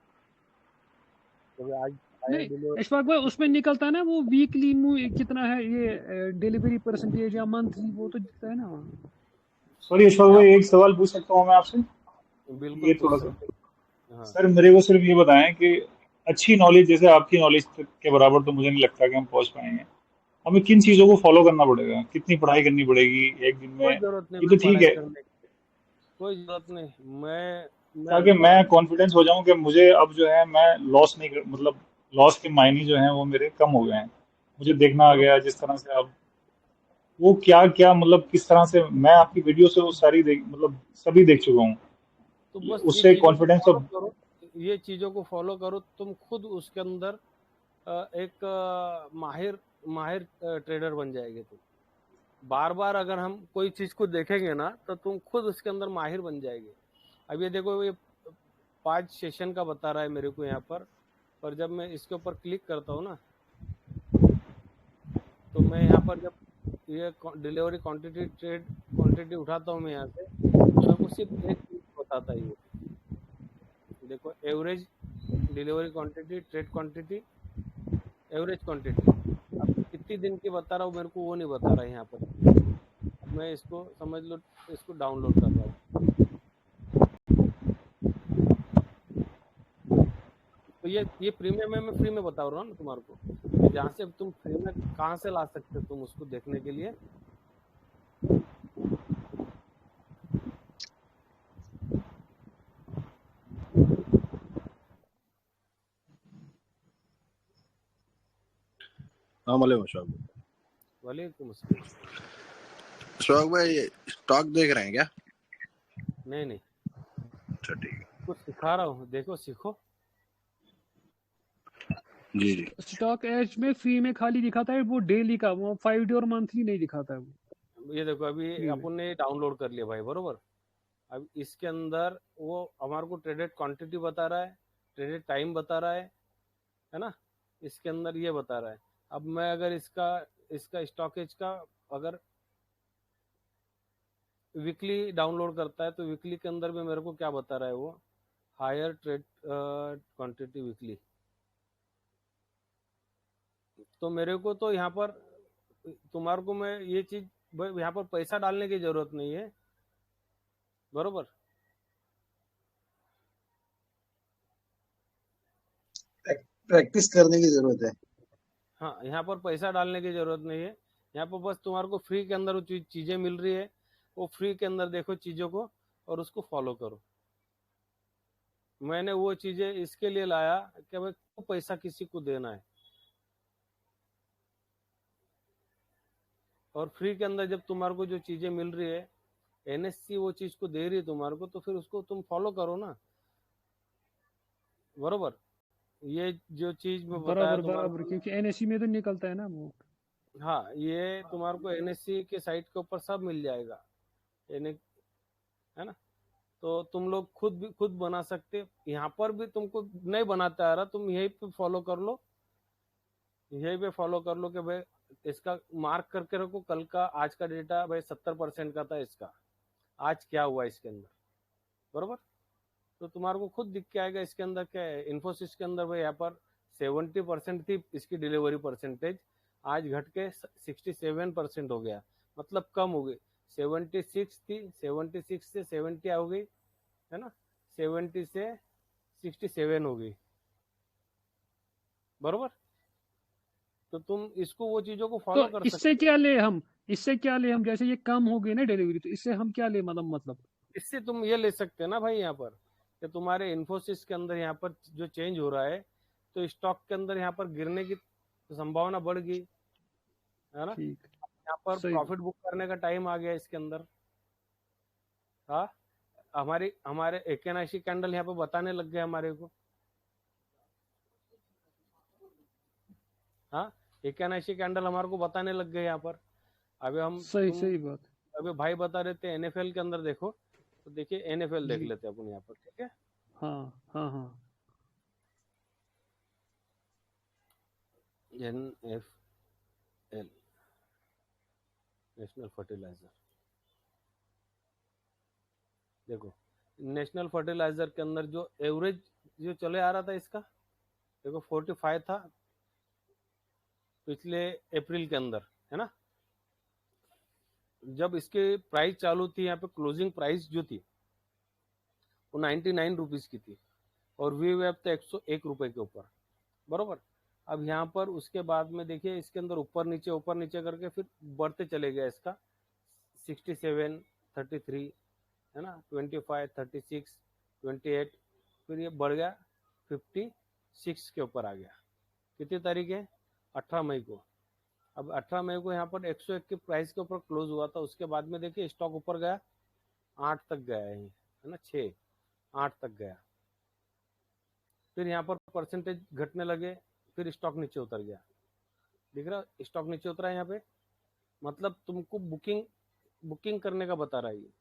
तो आज हायर नहीं डिलीवरी। इशफाक भाई, उसमें निकलता है ना वो वीकली कितना है ये डिलीवरी परसेंटेज या मंथली, वो तो दिखता है ना वहाँ। सॉरी अशोक यहाँ भाई, एक पर सवाल पूछ सकता हूँ मैं आपसे? बिल्कुल ये पूछ थोड़ा सा, सकते हैं। हाँ, सर मेरे को सिर्फ ये बताएं कि अच्छी नॉलेज, जैसे आपकी नॉलेज के बराबर तो मुझे नहीं लगता कि हम पहुंच पाएंगे। हमें किन चीजों को फॉलो करना पड़ेगा, कितनी पढ़ाई करनी पड़ेगी एक दिन में? कोई जरूरत नहीं ये भाई तो ठीक पढ़ाई है, करने की, कोई जरूरत नहीं। मैं ताकि देखो मैं अभी, कॉन्फिडेंस हो जाऊं कि मुझे अब जो है मैं लॉस नहीं कर, मतलब लॉस के मायने जो हैं वो मेरे कम हो गए हैं। मुझे देखना आ बरोबर। गया जिस तरह से अब वो क्या क्या, मतलब किस तरह से मैं आपकी वीडियो से वो सारी देख, मतलब सभी देख चुका हूँ। तो बस ये उससे चीजों को कॉन्फिडेंस फॉलो अब। करो, ये चीजों को फॉलो करो, तुम खुद उसके अंदर एक माहिर माहिर ट्रेडर बन जाएंगे तुम। बार बार अगर हम कोई चीज को देखेंगे ना, तो तुम खुद उसके अंदर माहिर बन जाएंगे। अब ये देखो, ये 5 सेशन का बता रहा है मेरे को यहाँ पर जब मैं इसके ऊपर क्लिक करता हूँ ना, तो मैं यहाँ पर जब ये डिलीवरी क्वांटिटी ट्रेड क्वांटिटी उठाता हूँ मैं यहाँ से, तो मेरे को सिर्फ एक चीज बताता है ये। देखो, average delivery quantity, trade quantity, average quantity. अब कितनी दिन की बता रहा हूँ मेरे को वो नहीं बता रहा है यहाँ पर। अब मैं इसको समझ लो, इसको डाउनलोड कर रहा हूँ। तो ये प्रीमियम है, मैं फ्री में बता रहा हूँ ना तुम्हारे को, कि जहाँ से तुम फ्री में कहाँ से ला सकते हो तुम उसको देखने के लिए। वालेकुम अशोक भाई। वालेकुम अस्सलाम। अशोक भाई, स्टॉक देख रहे हैं क्या? नहीं नहीं, अच्छा ठीक है। कुछ सिखा रहा हूँ, देखो सीखो। जी जी। स्टॉक एज में फ्री में खाली दिखाता है वो डेली का, वो 5 डे और मंथली नहीं दिखाता है वो ये देखो अभी फ्री में। अपन ने डाउनलोड कर लिया भाई, बरोबर। अब इसके अंदर वो हमारे को ट्रेडेड क्वांटिटी बता रहा है, ट्रेडेड टाइम बता रहा है ना, इसके अंदर ये बता रहा है। अब मैं अगर इसका इसका स्टॉकेज का अगर वीकली डाउनलोड करता है, तो वीकली के अंदर भी मेरे को क्या बता रहा है वो, हायर ट्रेड क्वांटिटी वीकली। तो मेरे को तो यहाँ पर तुम्हारे को मैं ये चीज, यहाँ पर पैसा डालने की जरूरत नहीं है, बरोबर। प्रैक्टिस करने की जरूरत है। हाँ, यहाँ पर पैसा डालने की जरूरत नहीं है। यहाँ पर बस तुम्हारे को फ्री के अंदर वो चीजें मिल रही है, वो फ्री के अंदर देखो चीजों को और उसको फॉलो करो। मैंने वो चीजें इसके लिए लाया कि भाई क्यों पैसा किसी को देना है, और फ्री के अंदर जब तुम्हारे को जो चीजें मिल रही है, एनएससी वो चीज को दे रही है तुम्हारे को, तो फिर उसको तुम फॉलो करो ना, बरोबर। ये जो चीज मैं बताया बराबर तुम्हारे बराबर, को ना, क्योंकि एनएससी में तो निकलता है ना वो। हाँ, ये तुम्हारे को एनएससी के साइट के ऊपर सब मिल जाएगा, है ना। तो तुम लोग खुद बना सकते। यहाँ पर भी तुमको नहीं बनाता आ रहा, तुम यही पे फॉलो कर लो, यही पे फॉलो कर लो कि भाई इसका मार्क करके रखो, कल का आज का डेटा भाई 70% का था इसका, आज क्या हुआ इसके अंदर, बरोबर। तो तुम्हारे को खुद दिख के आएगा इसके अंदर क्या है। इन्फोसिस के अंदर भाई यहाँ पर 70% थी इसकी डिलीवरी परसेंटेज, आज घट के 67% हो गया, मतलब कम हो गई। 76 थी, 76 से 70 हो गई, है ना, 70 से 67 हो गई, बरोबर। तो तुम इसको वो चीजों को फॉलो तो कर इससे सकते हो। क्या ले हम, इससे क्या ले हम, जैसे ये कम हो गई ना डिलीवरी, तो इससे हम क्या ले, मतलब इससे तुम ये ले सकते हैं ना भाई यहाँ पर कि तुम्हारे इन्फोसिस के अंदर यहाँ पर जो चेंज हो रहा है, तो स्टॉक के अंदर यहाँ पर गिरने की संभावना बढ़ गई, है ना। ठीक, यहाँ पर सही प्रॉफिट बुक करने का टाइम आ गया इसके अंदर। हाँ, हमारे एकेनाशी कैंडल यहाँ पे बताने लग गए हमारे को। हाँ, एकेनाशी कैंडल हमारे को बताने लग गए यहाँ पर। अभी सही बात। अभी भाई बता रहे थे एनएफएल के अंदर देखो, तो देखिए एनएफएल देख जी, लेते हैं अपन यहाँ पर, ठीक है। हाँ हाँ हाँ, एनएफएल, नेशनल फर्टिलाइजर, देखो नेशनल फर्टिलाइजर के अंदर जो एवरेज जो चले आ रहा था इसका, देखो 45 था पिछले अप्रैल के अंदर, है ना। जब इसके प्राइस चालू थी, यहाँ पे क्लोजिंग प्राइस जो थी वो 99 रुपीज की थी, और वी वेब था 101 रुपए के ऊपर, बरोबर। अब यहाँ पर उसके बाद में देखिए इसके अंदर ऊपर नीचे करके फिर बढ़ते चले गया इसका 67, 33, है ना, 25, 36, 28, फिर ये बढ़ गया 56 के ऊपर आ गया। कितनी तारीख है, 18 मई को। अब 18 मई को यहाँ पर 101 के प्राइस के ऊपर क्लोज हुआ था। उसके बाद में देखिए स्टॉक ऊपर गया, 8 तक गया है ना, 6, 8 तक गया, फिर यहाँ पर परसेंटेज घटने लगे, फिर स्टॉक नीचे उतर गया। दिख रहा स्टॉक नीचे उतरा है यहाँ पे, मतलब तुमको बुकिंग करने का बता रहा है ये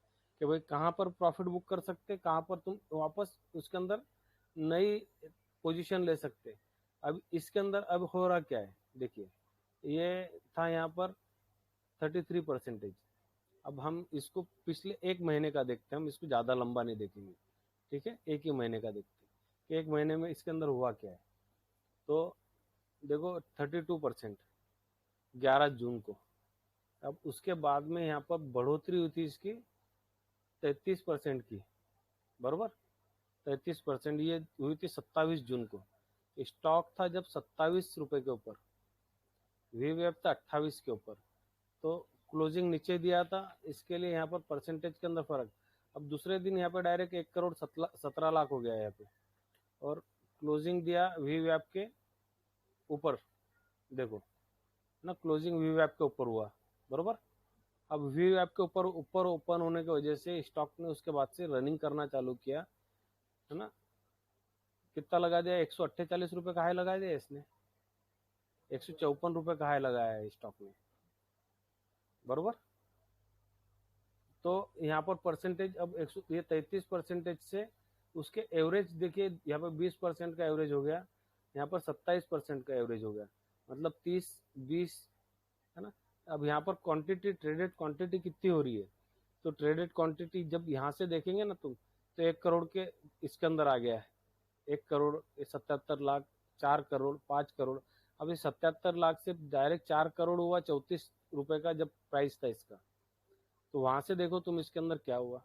कि भाई कहाँ पर प्रॉफिट बुक कर सकते, कहाँ पर तुम वापस उसके अंदर नई पोजीशन ले सकते। अब इसके अंदर अब हो रहा क्या है, देखिए ये था यहाँ पर 33%। अब हम इसको पिछले एक महीने का देखते हैं, हम इसको ज़्यादा लंबा नहीं देखेंगे, ठीक है, एक ही महीने का देखते हैं कि एक महीने में इसके अंदर हुआ क्या है। तो देखो 32% 11 जून को। अब उसके बाद में यहाँ पर बढ़ोतरी हुई थी इसकी 33% की, बरोबर, 33% ये हुई थी 27 जून को। स्टॉक था जब 27 रुपए के ऊपर, वी वेब था 28 के ऊपर, तो क्लोजिंग नीचे दिया था, इसके लिए यहाँ पर परसेंटेज के अंदर फर्क। अब दूसरे दिन यहाँ पर डायरेक्ट 1,17,00,000 हो गया यहाँ पे, और क्लोजिंग दिया वी वेब के ऊपर, देखो ना, क्लोजिंग वी वेब के ऊपर हुआ, बरोबर। अब वी वेब के ऊपर ओपन होने की वजह से स्टॉक ने उसके बाद से रनिंग करना चालू किया, है ना। कितना लगा दिया, 148 रुपए का हाई लगा दिया इसने, 154 रुपए का हाई लगाया है स्टॉक में, बरोबर। तो यहाँ पर परसेंटेज अब ये 33% से उसके एवरेज देखिए, यहाँ पर 20% का एवरेज हो गया, यहाँ पर 27% का एवरेज हो गया, मतलब 30-20, है ना। अब यहाँ पर क्वांटिटी, ट्रेडेड क्वांटिटी कितनी हो रही है, तो ट्रेडेड क्वांटिटी जब यहाँ से देखेंगे ना तुम, तो 1 करोड़ के इसके अंदर आ गया है, 1 करोड़ 77 लाख, 4 करोड़, 5 करोड़। अब ये 77 लाख से डायरेक्ट 4 करोड़ हुआ 34 रुपए का जब प्राइस था इसका, तो वहां से देखो तुम इसके अंदर क्या हुआ,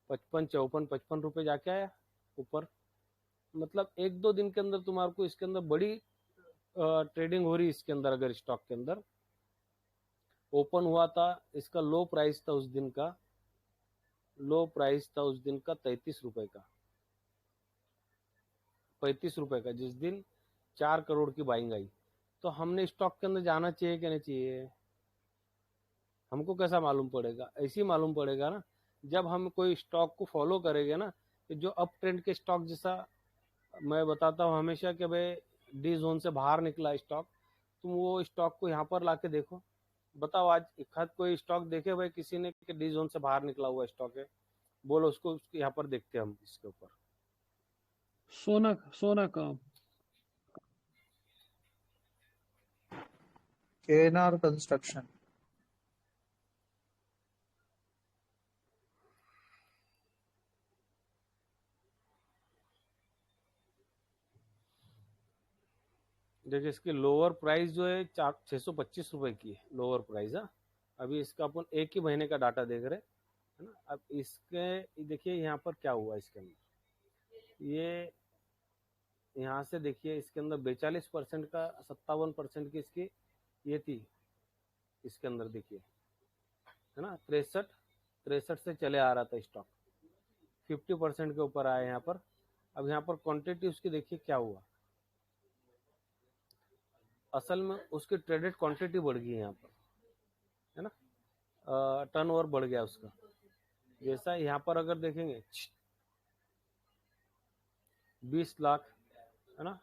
55, 54, 55 रुपए जाके आया ऊपर। मतलब 1-2 दिन के अंदर तुम्हारे को इसके अंदर बड़ी ट्रेडिंग हो रही है इसके अंदर। अगर स्टॉक के अंदर ओपन हुआ था, इसका लो प्राइस था उस दिन का, 33 रुपए का, 35 रुपए का, जिस दिन 4 करोड़ की बाइंग आई। तो हमने स्टॉक के अंदर जाना चाहिए कि नहीं चाहिए, हमको कैसा मालूम पड़ेगा, ऐसे ही मालूम पड़ेगा ना जब हम कोई स्टॉक को फॉलो करेंगे ना, कि जो अप ट्रेंड के स्टॉक, जैसा मैं बताता हूँ हमेशा कि भाई डी जोन से बाहर निकला स्टॉक, तुम वो स्टॉक को यहाँ पर लाके देखो, बताओ आज एक हाथ कोई स्टॉक देखे भाई किसी ने कि डी जोन से बाहर निकला हुआ स्टॉक है, बोलो उसको यहाँ पर देखते हैं हम इसके ऊपर। सोना का KNR कंस्ट्रक्शन। देखिए इसकी लोअर प्राइस जो है 625 रुपए की है लोअर प्राइस। हाँ, अभी इसका अपन एक ही महीने का डाटा देख रहे हैं, है ना। अब इसके देखिए यहाँ पर क्या हुआ इसके अंदर, ये यहाँ से देखिए इसके अंदर 42% का 57% की इसकी ये थी इसके अंदर, देखिए है ना। 63 से चले आ रहा था स्टॉक, 50% के ऊपर आया यहाँ पर। अब यहाँ पर क्वांटिटी उसकी देखिए क्या हुआ, असल में उसकी ट्रेडेड क्वांटिटी बढ़ गई यहाँ पर, है ना। टर्नओवर बढ़ गया उसका। जैसा यहाँ पर अगर देखेंगे 20 लाख, है ना,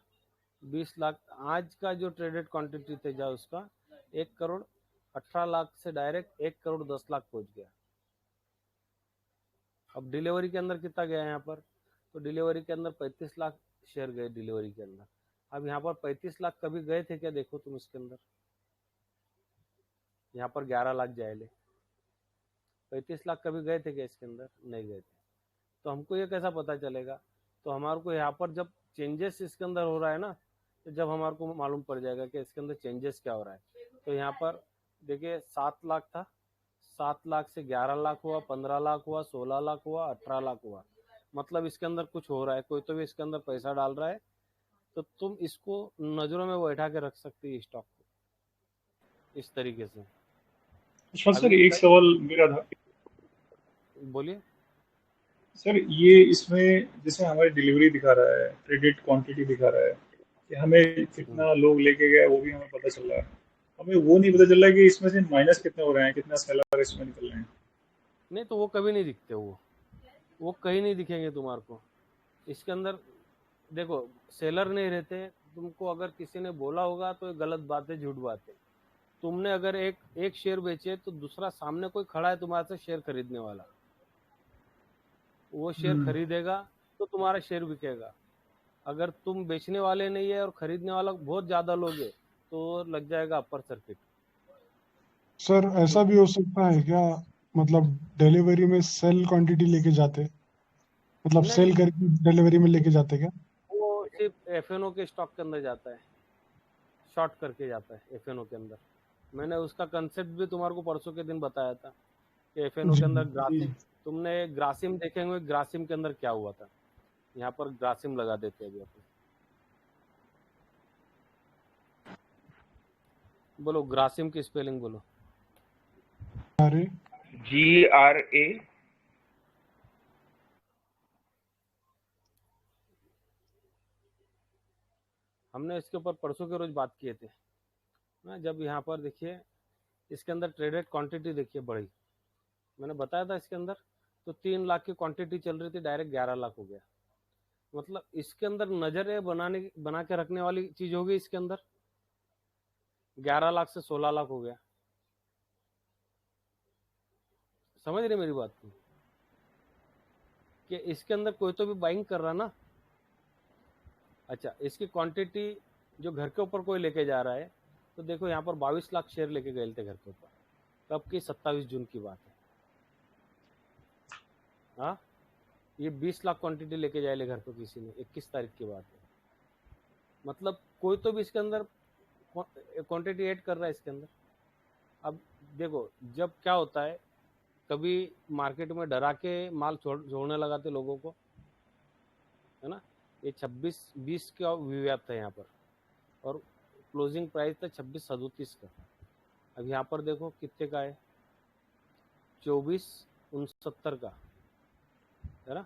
20 लाख आज का जो ट्रेडेड क्वांटिटी थे जा उसका 1,18,00,000 से डायरेक्ट 1,10,00,000 पहुंच गया। अब डिलीवरी के अंदर कितना गया यहाँ पर, तो डिलीवरी के अंदर 35 लाख शेयर गए डिलीवरी के अंदर। अब यहाँ पर 35 लाख कभी गए थे क्या, देखो तुम इसके अंदर, यहाँ पर 11 लाख जाए, 35 लाख कभी गए थे क्या इसके अंदर, नहीं गए थे। तो हमको ये कैसा पता चलेगा, तो हमारे को यहाँ पर जब चेंजेस इसके अंदर हो रहा है ना, तो जब हमारे को मालूम पड़ जाएगा कि इसके अंदर चेंजेस क्या हो रहा है। तो यहाँ पर देखिए 7 लाख था, 7 लाख से 11 लाख हुआ, 15 लाख हुआ, 16 लाख हुआ, 18 लाख हुआ। मतलब इसके अंदर कुछ हो रहा है, कोई तो भी इसके अंदर पैसा डाल रहा है। तो तुम इसको नजरों में बैठा के रख सकती है स्टॉक को इस तरीके से। सर एक सवाल मेरा था, बोलिए सर ये इसमें जैसे हमारी डिलीवरी दिखा रहा है, क्रेडिट क्वांटिटी दिखा रहा है कि हमें कितना लोग लेके गए वो भी हमें पता चल रहा है, हमें वो नहीं पता चल रहा कि इसमें से माइनस कितने हो रहे हैं, कितना सेलर इसमें निकल रहे हैं। नहीं, तो वो कभी नहीं दिखते, वो कहीं नहीं दिखेंगे तुम्हारे को इसके अंदर। देखो सेलर नहीं रहते, तुमको अगर किसी ने बोला होगा तो गलत बात है, झूठ बात है। तुमने अगर एक शेयर बेचे तो दूसरा सामने कोई खड़ा है तुम्हारे से शेयर खरीदने वाला, वो शेयर खरीदेगा तो तुम्हारा शेयर बिकेगा। अगर तुम बेचने वाले नहीं है और खरीदने वाला बहुत ज्यादा लोग है तो लग जाएगा अपर सर्किट। सर ऐसा भी हो सकता है क्या, मतलब डिलीवरी में सेल क्वांटिटी लेके जाते, मतलब नहीं, सेल करके डिलीवरी में लेके जाते क्या? वो सिर्फ एफएनओ के स्टॉक के अंदर जाता है, शॉर्ट करके जाता है एफएनओ के अंदर। मैंने उसका कंसेप्ट भी तुम्हारे को परसों के दिन बताया था कि एफएनओ के अंदर ग्रासिम, तुमने ग्रासिम देखे हुए, ग्रासिम के अंदर क्या हुआ था। यहाँ पर ग्रासिम लगा देते हैं अभी अपन, बोलो ग्रासिम की स्पेलिंग बोलो। GRA। हमने इसके ऊपर परसों के रोज बात किए थे ना, जब यहाँ पर देखिए इसके अंदर ट्रेडेड क्वांटिटी देखिए बढ़ी, मैंने बताया था इसके अंदर। तो 3 लाख की क्वांटिटी चल रही थी, डायरेक्ट 11 लाख हो गया। मतलब इसके अंदर नजर बना के रखने वाली चीज होगी इसके अंदर। 11 लाख से 16 लाख हो गया, समझ रहे मेरी बात को, कि इसके अंदर कोई तो भी बाइंग कर रहा ना। अच्छा, इसकी क्वांटिटी जो घर के ऊपर कोई लेके जा रहा है, तो देखो यहाँ पर 22 लाख शेयर लेके गए थे घर के ऊपर, कब की 27 जून की बात है। हाँ, ये 20 लाख क्वांटिटी लेके जाए घर पे किसी ने, 21 तारीख की बात है। मतलब कोई तो भी इसके अंदर क्वांटिटी ऐड कर रहा है इसके अंदर। अब देखो जब क्या होता है, कभी मार्केट में डरा के माल छोड़ने लगाते लोगों को, है ना। ये 26-20 का विव्याप था यहाँ पर, और क्लोजिंग प्राइस था 26-37 का। अब यहाँ पर देखो कितने का है, 24-69 का, है ना।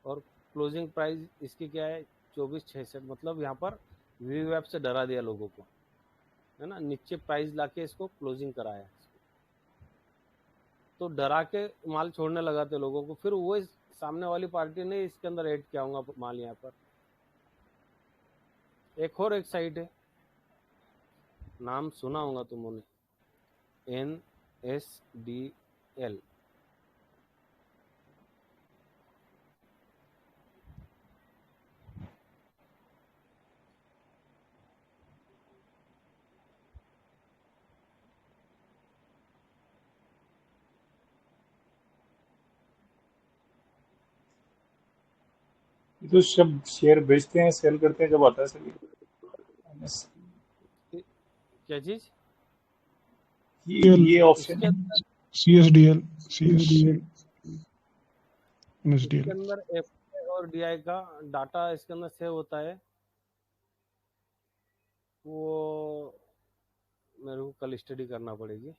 और क्लोजिंग प्राइस इसकी क्या है, 24-66। मतलब यहाँ पर विव्याप से डरा दिया लोगों को, है ना, नीचे प्राइस लाके इसको क्लोजिंग कराया। तो डरा के माल छोड़ने लगाते लोगों को, फिर वो सामने वाली पार्टी ने इसके अंदर ऐड किया होगा माल। यहाँ पर एक साइट है, नाम सुना होगा तुमने, NSDL। ये तो सब शेयर बेचते हैं, सेल करते हैं जब आता है सभी। क्या चीज? ये ऑप्शन इसके अंदर CSDL, CS, इसके NSDL। अंदर एफ और डीआई का डाटा इसके अंदर सेव होता है। वो मेरे को कल स्टडी करना पड़ेगी।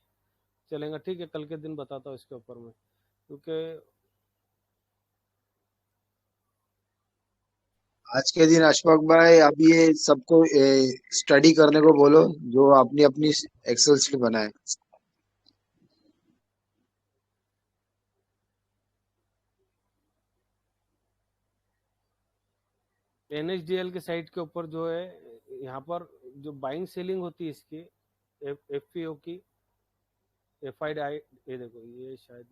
चलेगा, ठीक है, कल के दिन बताता हूँ इसके ऊपर में, क्योंकि आज के दिन अशफाक भाई अब ये सबको स्टडी करने को बोलो जो अपनी अपनी एक्सेल शीट बनाए। एनएचडीएल के साइट के ऊपर जो है, यहाँ पर जो बाइंग सेलिंग होती है इसकी, एफपीओ की, एफआईडी, ये देखो, ये शायद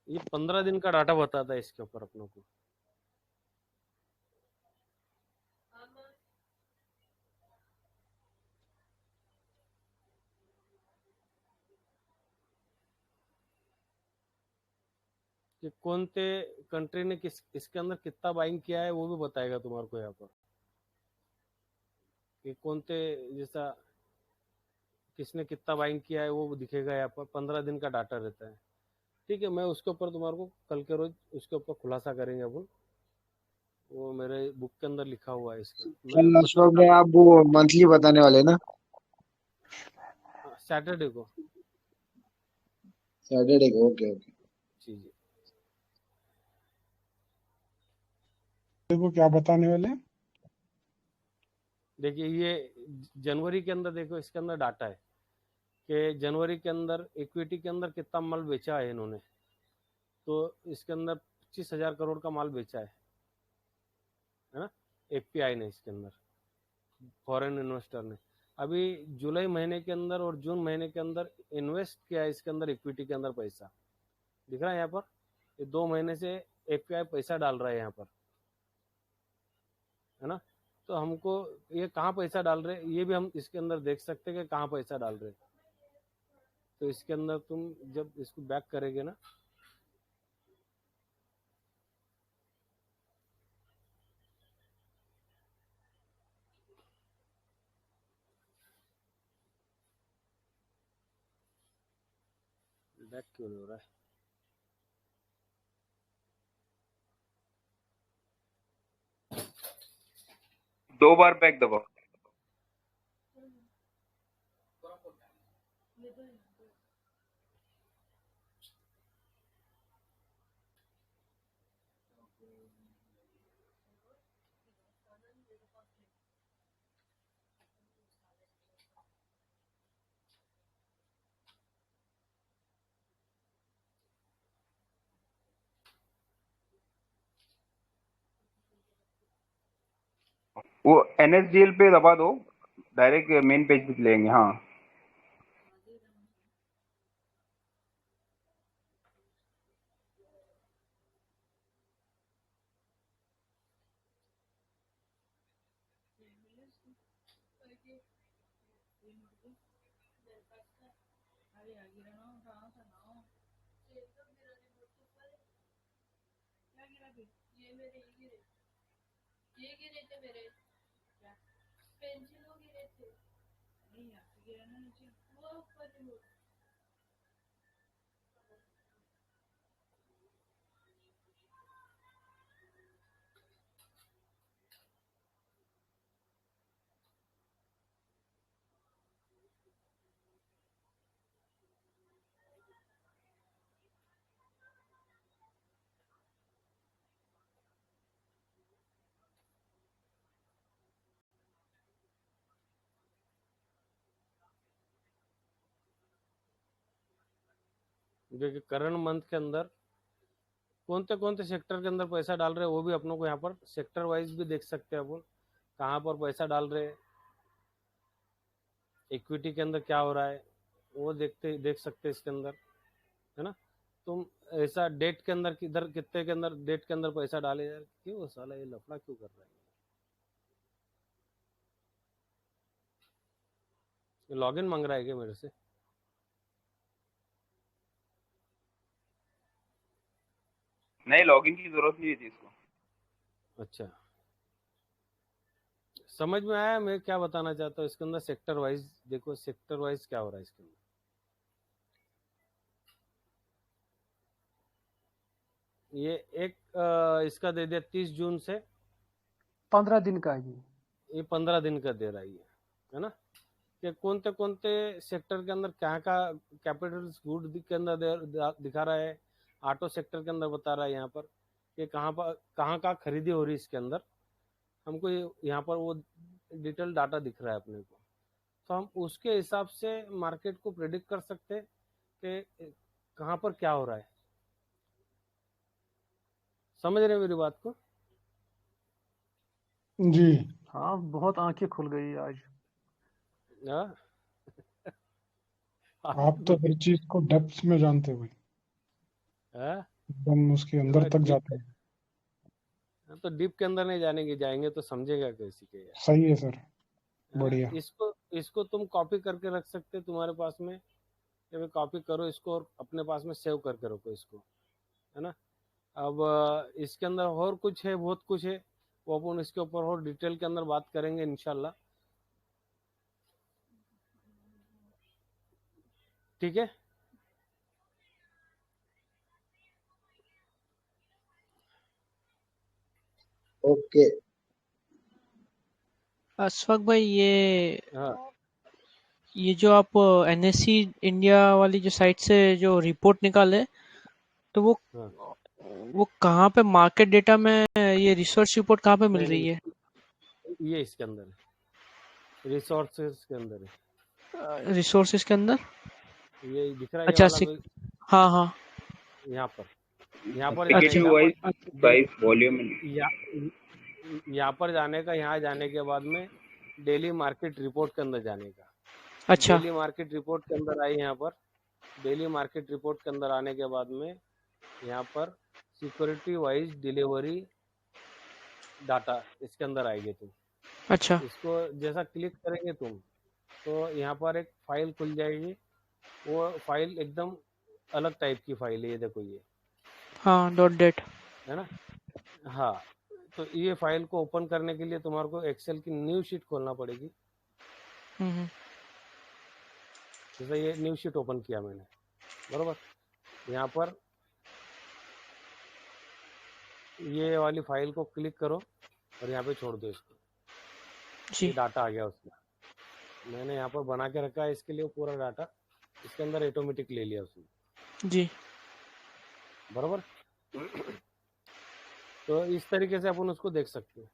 ये 15 दिन का डाटा बताता है इसके ऊपर अपनों को। कि कौन से कंट्री ने इसके अंदर कितना बाइंग किया है वो भी बताएगा तुम्हारे को यहाँ पर। कि कौन से, जैसा किसने कितना बाइंग किया है वो दिखेगा यहाँ पर। 15 दिन का डाटा रहता है। ठीक है, मैं उसके ऊपर तुम्हारे को कल के रोज उसके ऊपर खुलासा करेंगे अपन। वो मेरे बुक के अंदर लिखा हुआ है इसका। कल अशफाक भाई आप वो मंथली बताने वाले ना? सैटरडे को। सैटरडे को, ओके ओके। जी जी। देखो क्या बताने वाले हैं। देखिए, ये जनवरी के अंदर देखो, इसके अंदर डाटा है कि जनवरी के अंदर इक्विटी के अंदर कितना माल बेचा है इन्होंने। तो इसके अंदर 25,000 करोड़ का माल बेचा है ना, एफपीआई ने इसके अंदर, फॉरेन इन्वेस्टर ने। अभी जुलाई महीने के अंदर और जून महीने के अंदर इन्वेस्ट किया है इसके अंदर इक्विटी के अंदर पैसा। दिख रहा है यहाँ पर, ये 2 महीने से एफपीआई पैसा डाल रहा है यहाँ पर, है ना। तो हमको ये कहाँ पैसा डाल रहे, ये भी हम इसके अंदर देख सकते हैं कि कहाँ पैसा डाल रहे। तो इसके अंदर तुम जब इसको बैक करेंगे ना, बैक क्यों नहीं हो रहा है? दो बार बैक दबाओ। वो एनएसडीएल पे दबा दो, डायरेक्ट मेन पेज पे लेंगे। हाँ, देखिए, करंट मंथ के अंदर कौन से सेक्टर के अंदर पैसा डाल रहे हैं वो भी अपनों को यहाँ पर सेक्टर वाइज भी देख सकते हैं अपन, कहाँ पर पैसा डाल रहे हैं, इक्विटी के अंदर क्या हो रहा है, वो देख सकते इसके अंदर, है ना। तुम ऐसा डेट के अंदर किधर कितने के अंदर डेट के अंदर पैसा डाले यार, क्यों साला ये लफड़ा क्यों कर रहा है। लॉगिन मांग रहा है क्या मेरे से? नहीं, लॉगिन की जरूरत नहीं थी इसको। अच्छा, समझ में आया मैं क्या बताना चाहता हूँ। इसके अंदर सेक्टर वाइज देखो, सेक्टर वाइज क्या हो रहा है इसके अंदर। ये एक इसका दे दिया 30 जून से 15 दिन का है ये 15 दिन का दे रहा है ना। कि कोणते सेक्टर के अंदर क्या का कैपिटल गुड के अंदर दिखा रहा है, ऑटो सेक्टर के अंदर बता रहा है यहाँ पर कि कहाँ का खरीदी हो रही है। इसके अंदर हमको यहाँ पर वो डिटेल डाटा दिख रहा है अपने को, तो हम उसके हिसाब से मार्केट को प्रेडिक्ट कर सकते हैं कि कहाँ पर क्या हो रहा है। समझ रहे हैं मेरी बात को? जी। हाँ, बहुत आंखें खुल गई आज। हाँ? आप तो हर चीज को डेप्थ में जानते हो भाई, हाँ? एकदम उसके अंदर मैं तक डीप जाते हैं। तो डीप के अंदर नहीं जाएंगे तो समझेगा कैसे के यार। सही है सर, हाँ? बढ़िया। इसको तुम कॉपी करके रख सकते तुम्हारे पास में, या फिर कॉपी करो इसको और अपने पास में सेव करके रखो इसको, है ना। अब इसके अंदर और कुछ है, बहुत कुछ है, वो अपन इसके ऊपर और डिटेल के अंदर बात करेंगे इंशाल्लाह। ठीक है। ओके। अशफाक भाई, हाँ ये जो आप एनएससी इंडिया वाली जो साइट से जो रिपोर्ट निकाले, तो हाँ। वो कहाँ पे मार्केट डेटा में ये रिसर्च रिपोर्ट कहाँ पे मिल नहीं रही है? ये इसके अंदर है, रिसोर्सेज के अंदर है। रिसोर्सेज के अंदर? ये दिख रहा है ये अच्छा, वाला हाँ हाँ। यहाँ पर जाने एप्लीकेशन का, वाइज, प्राइस, वॉल्यूम। यहाँ पर जाने का, यहाँ जाने के बाद में डेली मार्केट रिपोर्ट के अंदर जाने का। अच्छा। डेली मार्केट रिपोर्ट के अंदर आई, यहाँ पर डेली मार्केट रिपोर्ट के अंदर आने के बाद में यहाँ पर सिक्योरिटी वाइज डिलीवरी डाटा इसके अंदर आएगी। तुम अच्छा। इसको जैसा क्लिक करेंगे तुम, तो यहाँ पर एक फाइल खुल जाएगी। वो फाइल एकदम अलग टाइप की फाइल है, ये देखो ये, हाँ, डॉट डेट। है ना। हाँ, तो ये फाइल को ओपन करने के लिए तुम्हारे को एक्सेल की न्यू शीट खोलना पड़ेगी। जैसा ये न्यू शीट ओपन किया मैंने, बरोबर। यहाँ पर ये वाली फाइल को क्लिक करो और यहाँ पे छोड़ दो इसको। ये डाटा आ गया उसमें, मैंने यहाँ पर बना के रखा है इसके लिए पूरा डाटा, इसके अंदर ऑटोमेटिक ले लिया उसने जी, बराबर। तो इस तरीके से अपन उसको देख सकते हैं।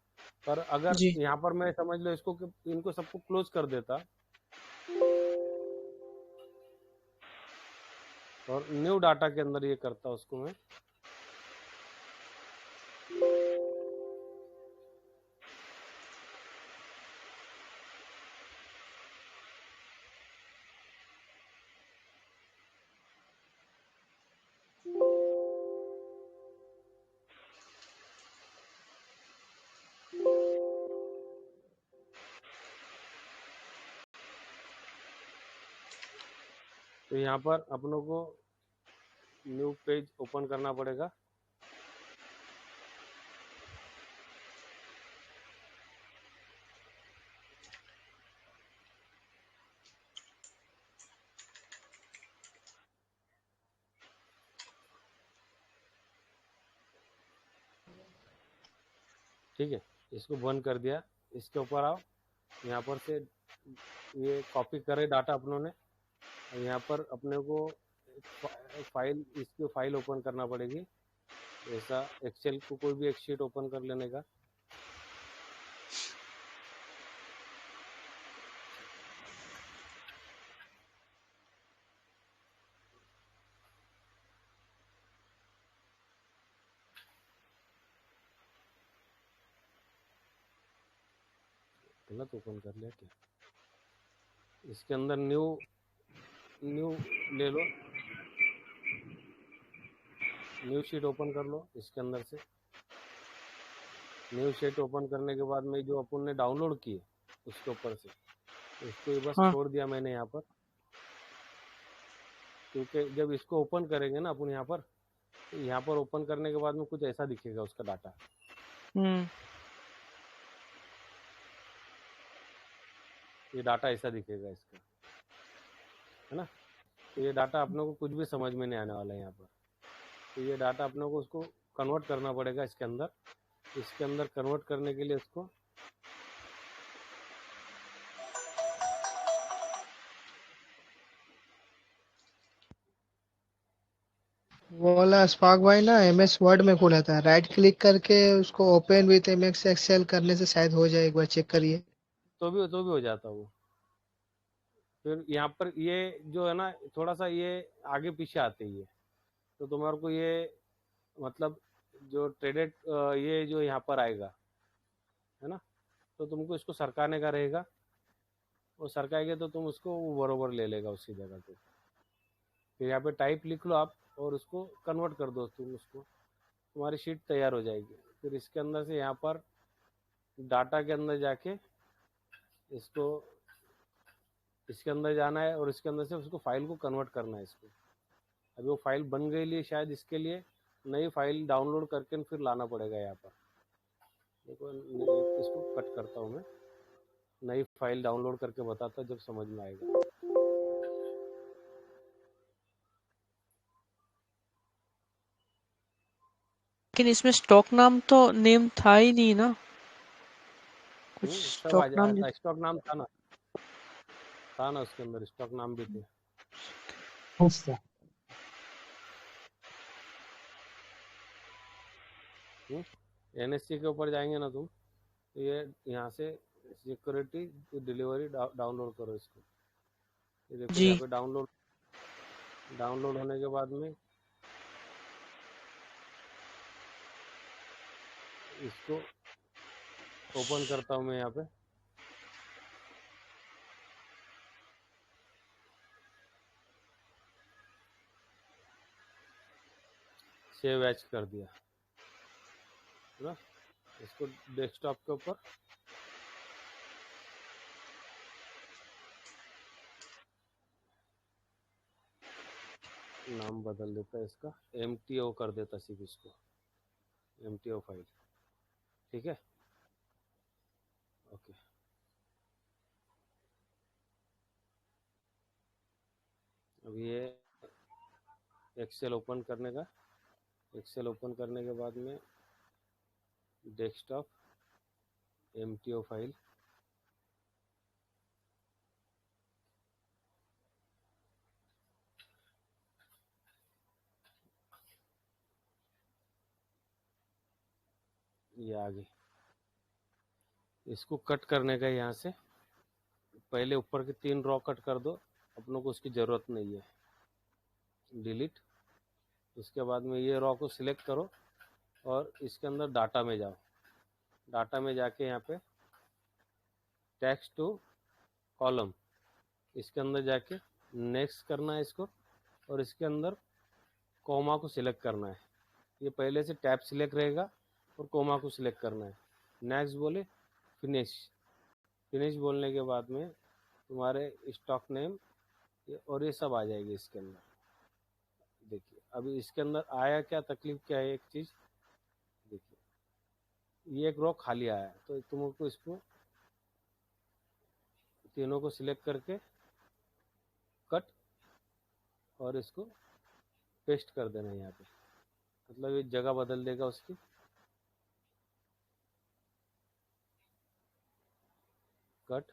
पर अगर यहाँ पर मैं समझ लो इसको कि इनको सबको क्लोज कर देता और न्यू डाटा के अंदर ये करता उसको मैं, तो यहाँ पर अपनों को न्यू पेज ओपन करना पड़ेगा। ठीक है, इसको बंद कर दिया। इसके ऊपर आओ, यहाँ पर से ये कॉपी करे डाटा अपनों ने, और यहाँ पर अपने को फाइल, इसकी फाइल ओपन करना पड़ेगी। ऐसा एक्सेल को कोई भी एक शीट ओपन कर लेने का। गलत ओपन कर लिया क्या? इसके अंदर न्यू न्यू ले लो, न्यू शीट ओपन कर लो इसके अंदर से। न्यू शीट ओपन करने के बाद में जो अपन ने डाउनलोड किए उसके ऊपर से इसको ये बस हाँ छोड़ दिया मैंने यहाँ पर, क्योंकि जब इसको ओपन करेंगे ना अपन यहाँ पर ओपन करने के बाद में कुछ ऐसा दिखेगा उसका डाटा। ये डाटा ऐसा दिखेगा इसका, है ना। तो ये डाटा अपने को कुछ भी समझ में नहीं आने वाला है यहाँ पर। तो ये डाटा अपने को उसको कन्वर्ट करना पड़ेगा इसके अंदर। इसके अंदर कन्वर्ट करने के लिए इसको वो वाला स्पार्क भाई ना MS वर्ड में खोला था, राइट क्लिक करके उसको ओपन विथ MS एक्सेल करने से शायद हो जाए, एक बार चेक करिए। तो भी हो जाता वो। फिर यहाँ पर ये जो है ना थोड़ा सा ये आगे पीछे आते ही है, तो तुम्हारे को ये मतलब जो ट्रेडेड ये जो यहाँ पर आएगा, है ना, तो तुमको इसको सरकाने का रहेगा। वो सरकाएंगे तो तुम उसको बरोबर ले लेगा उसकी जगह पे। फिर यहाँ पे टाइप लिख लो आप और उसको कन्वर्ट कर दो तुम उसको, तुम्हारी शीट तैयार हो जाएगी। फिर इसके अंदर से यहाँ पर डाटा के अंदर जाके इसको इसके अंदर जाना है और इसके अंदर से उसको फाइल को कन्वर्ट करना है इसको। अभी वो फाइल बन गई लिए शायद, इसके लिए नई फाइल डाउनलोड करके फिर लाना पड़ेगा यहाँ पर। देखो इसको कट करता हूँ मैं, नई फाइल डाउनलोड करके बताता जब समझ में आएगा। लेकिन इसमें स्टॉक नाम तो नेम था ही नहीं ना, कुछ सब स्टॉक नाम आता, स्टॉक नाम था ना उसके अंदर स्टॉक नाम भी थे। अच्छा NSC के ऊपर जाएंगे ना तुम, ये यहाँ से सिक्योरिटी डिलीवरी डाउनलोड करो इसको। ये देखो जी। यहाँ पे डाउनलोड होने के बाद में इसको ओपन करता हूँ मैं यहाँ पे। सेव एज कर दिया ना इसको डेस्कटॉप के ऊपर। नाम बदल देता है इसका, MTO कर देता सिर्फ इसको, MTO फाइल। ठीक है, ओके। अब ये एक्सेल ओपन करने का, एक्सेल ओपन करने के बाद में डेस्कटॉप MTO फाइल, ये आ गई। इसको कट करने का यहाँ से पहले ऊपर के 3 रॉ कट कर दो, अपनों को उसकी ज़रूरत नहीं है, डिलीट। उसके बाद में ये रॉ को सिलेक्ट करो और इसके अंदर डाटा में जाओ। डाटा में जाके यहाँ पे टेक्स्ट टू कॉलम, इसके अंदर जाके नेक्स्ट करना है इसको और इसके अंदर कोमा को सिलेक्ट करना है। ये पहले से टैब सिलेक्ट रहेगा और कोमा को सिलेक्ट करना है। नेक्स्ट बोले फिनिश बोलने के बाद में तुम्हारे स्टॉक नेम और ये सब आ जाएगी इसके अंदर। देखिए अभी इसके अंदर आया क्या, तकलीफ क्या है, एक चीज़ देखिए, ये एक रॉ खाली आया है, तो तुमको इसको तीनों को सिलेक्ट करके कट और इसको पेस्ट कर देना है यहाँ पे, मतलब ये जगह बदल देगा उसकी। कट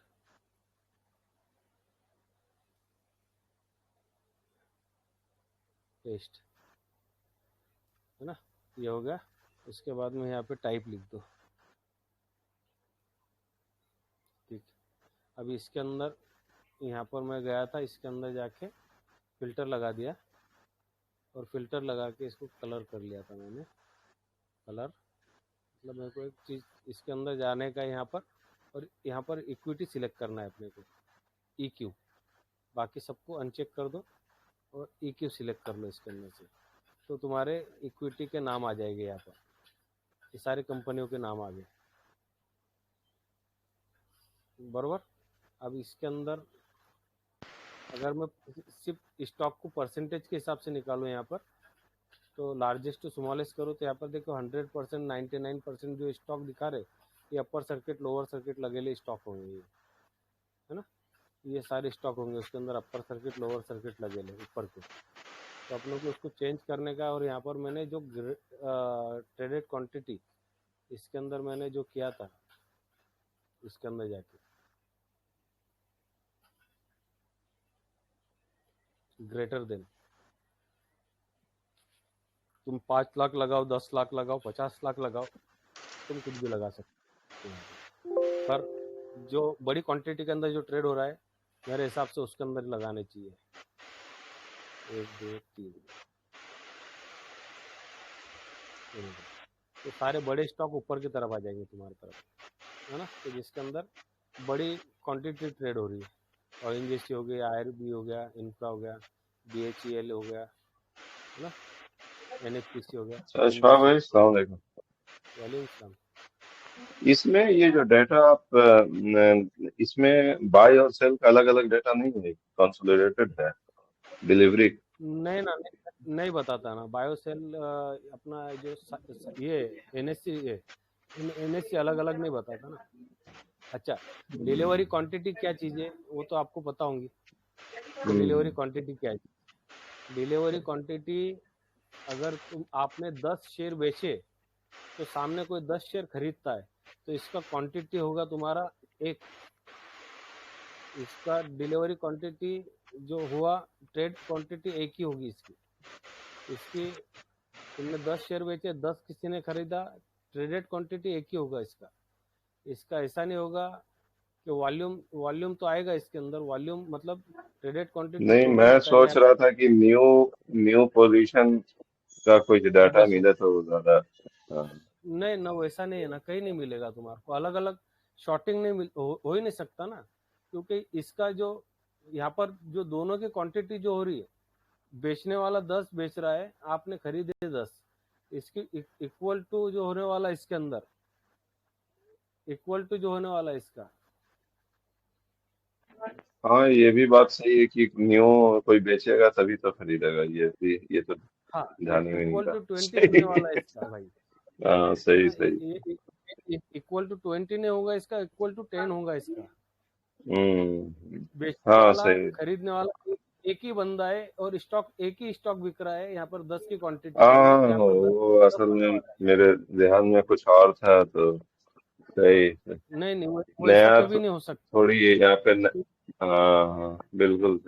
पेस्ट, है ना, ये हो गया। उसके बाद में यहाँ पे टाइप लिख दो। ठीक, अभी इसके अंदर यहाँ पर मैं गया था, इसके अंदर जाके फिल्टर लगा दिया और फिल्टर लगा के इसको कलर कर लिया था मैंने। कलर मतलब मेरे को एक चीज़ इसके अंदर जाने का यहाँ पर, और यहाँ पर इक्विटी सिलेक्ट करना है अपने को, EQ। बाकी सबको अनचेक कर दो और EQ सिलेक्ट कर लो इसके अंदर से, तो तुम्हारे इक्विटी के नाम आ जाएंगे यहाँ पर, ये सारी कंपनियों के नाम आ गए बरोबर। अब इसके अंदर अगर मैं सिर्फ स्टॉक को परसेंटेज के हिसाब से निकालूं यहाँ पर, तो लार्जेस्ट टू स्मॉलेस्ट करो तो यहाँ पर देखो 100%, 99% जो स्टॉक दिखा रहे ये अपर सर्किट लोअर सर्किट लगेले स्टॉक होंगे ये, है ना, ये सारे स्टॉक होंगे उसके अंदर अपर सर्किट लोअर सर्किट लगेले ऊपर के। तो आप लोग को उसको चेंज करने का, और यहाँ पर मैंने जो ट्रेडेड क्वांटिटी इसके अंदर मैंने जो किया था इसके अंदर जाके ग्रेटर देन, तुम 5 लाख लगाओ, 10 लाख लगाओ, 50 लाख लगाओ, तुम कुछ भी लगा सकते हो, पर जो बड़ी क्वांटिटी के अंदर जो ट्रेड हो रहा है मेरे हिसाब से उसके अंदर लगाने चाहिए। 1 2 3 तो सारे बड़े स्टॉक ऊपर की तरफ आ जाएंगे तुम्हारी तरफ, है ना, तो जिसके अंदर बड़ी क्वांटिटी ट्रेड हो रही है, और इंडस्ट्री हो गया, IRB हो गया, इंफ्रा हो गया, BHEL हो गया, है ना, NHPC हो गया, अशफाक भाई अस्सलाम वालेकुम। वालेकुम सलाम। इसमें ये जो डाटा आप इसमें बाय और सेल का अलग अलग डाटा नहीं है, कंसोलिडेटेड है डिलीवरी। नहीं ना, नहीं बताता ना बायोसेल अपना जो ये NSC अलग अलग नहीं बताता ना। अच्छा, डिलीवरी क्वांटिटी क्या चीज़ है वो तो आपको पता होंगी, डिलीवरी क्वांटिटी क्या है। डिलीवरी क्वांटिटी अगर आपने 10 शेयर बेचे तो सामने कोई 10 शेयर खरीदता है तो इसका क्वांटिटी होगा तुम्हारा 1, इसका डिलीवरी क्वांटिटी जो हुआ ट्रेड क्वांटिटी 1 ही होगी इसकी तुमने 10 शेयर बेचे, 10 किसी ने खरीदा, ट्रेडेड क्वांटिटी 1 ही होगा इसका ऐसा नहीं होगा कि वॉल्यूम तो आएगा इसके अंदर, वॉल्यूम मतलब ट्रेडेड क्वांटिटी नहीं, मैं सोच रहा था कि न्यू पोजीशन का कुछ डाटा मिले तो ज्यादा। नहीं ना, वैसा नहीं है ना, कहीं नहीं मिलेगा तुम्हारे को, अलग अलग शॉर्टिंग नहीं हो ही नहीं सकता ना, क्योंकि इसका जो यहाँ पर जो दोनों की क्वांटिटी जो हो रही है, बेचने वाला 10 बेच रहा है, आपने खरीदे 10, इसकी इक्वल टू जो होने वाला इसके अंदर, इक्वल टू जो होने वाला इसका। हाँ, ये भी बात सही है कि न्यू कोई बेचेगा तभी तो खरीदेगा, ये तो हाँ, ध्यान ही नहीं इक्वल था। टू 20 होने वाला है इसका भाई। हाँ, सही। इक्वल टू 20 नहीं होगा इसका, इक्वल टू 10 होगा इसका। बेचने हाँ वाला सही। खरीदने वाला एक ही बंदा है, और एक ही स्टॉक बिक रहा है यहाँ पर 10 की क्वांटिटी, हाँ, वो असल में मेरे ध्यान में कुछ और था तो सही। नहीं वैसा नया कभी नहीं हो सकता। थोड़ी यहाँ पे हाँ बिल्कुल।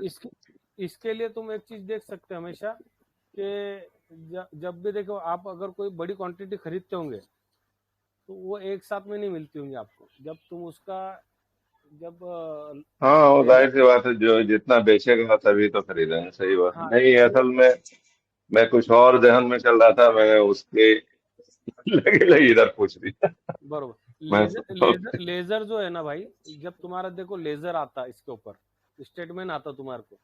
इसके लिए तुम एक चीज देख सकते हो हमेशा कि जब भी देखो आप अगर कोई बड़ी क्वांटिटी खरीदते होंगे तो वो एक साथ में नहीं मिलती होंगी आपको, जब तुम उसका हाँ, वो जाहिर सी बात है, जो जितना बेचेगा तभी तो खरीदेंगे, सही बात। हाँ, नहीं, असल में मैं कुछ और जहन में चल रहा था, मैंने उसके लगे इधर पूछ दिया। बरोबर। लेजर जो है ना भाई, जब तुम्हारा देखो लेजर आता इसके ऊपर, स्टेटमेंट आता तुम्हारे को,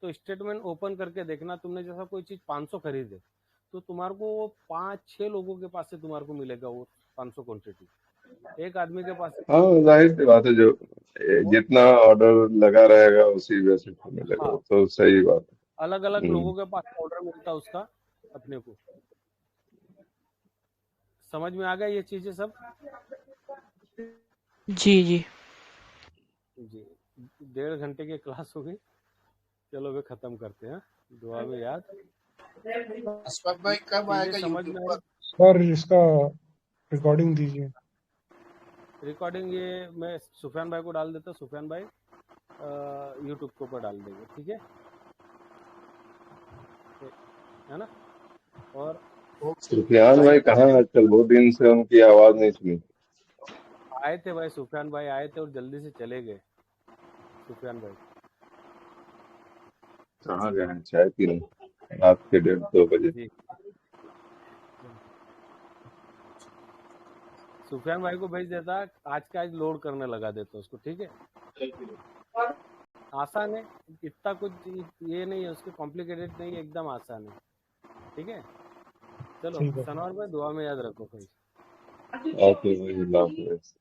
तो स्टेटमेंट ओपन करके देखना, तुमने जैसा कोई चीज 500 खरीदे तो तुम्हारे को वो 5-6 लोगों के पास से तुम्हारे को मिलेगा वो 500 क्वांटिटी, एक आदमी के पास। हाँ, जाहिर सी बात है, जो जितना ऑर्डर लगा रहेगा उसी बेसिस पे मिलेगा। हाँ, तो सही बात है। अलग अलग लोगों के पास ऑर्डर मिलता है उसका अपने को। समझ में आ गया ये चीजें सब? जी जी 1.5 घंटे की क्लास हो गई, चलो वे खत्म करते हैं, दुआ में याद। अशफाक भाई कब आएगा समझ में आया? सर इसका रिकॉर्डिंग दीजिए। रिकॉर्डिंग ये मैं सुफियान भाई को डाल देता, सुफियान भाई यूट्यूब के ऊपर डाल देंगे, ठीक है ना। और सुफियान भाई कहाँ आजकल, बहुत दिन से उनकी आवाज नहीं सुनी। आए थे भाई, सुफियान भाई आए थे और जल्दी से चले गए। सुफियान भाई कहाँ गए हैं? चाय पीने रात के 1:30-2 बजे। सुफियान भाई को भेज देता, आज का आज लोड करने लगा देता उसको, ठीक है। आसान है, इतना कुछ ये नहीं है उसके, कॉम्प्लिकेटेड नहीं है, एकदम आसान है। ठीक है, चलो ठीक है सनवर भाई दुआ में याद रखो भाई। ओके भाई, अल्लाह हाफिज़।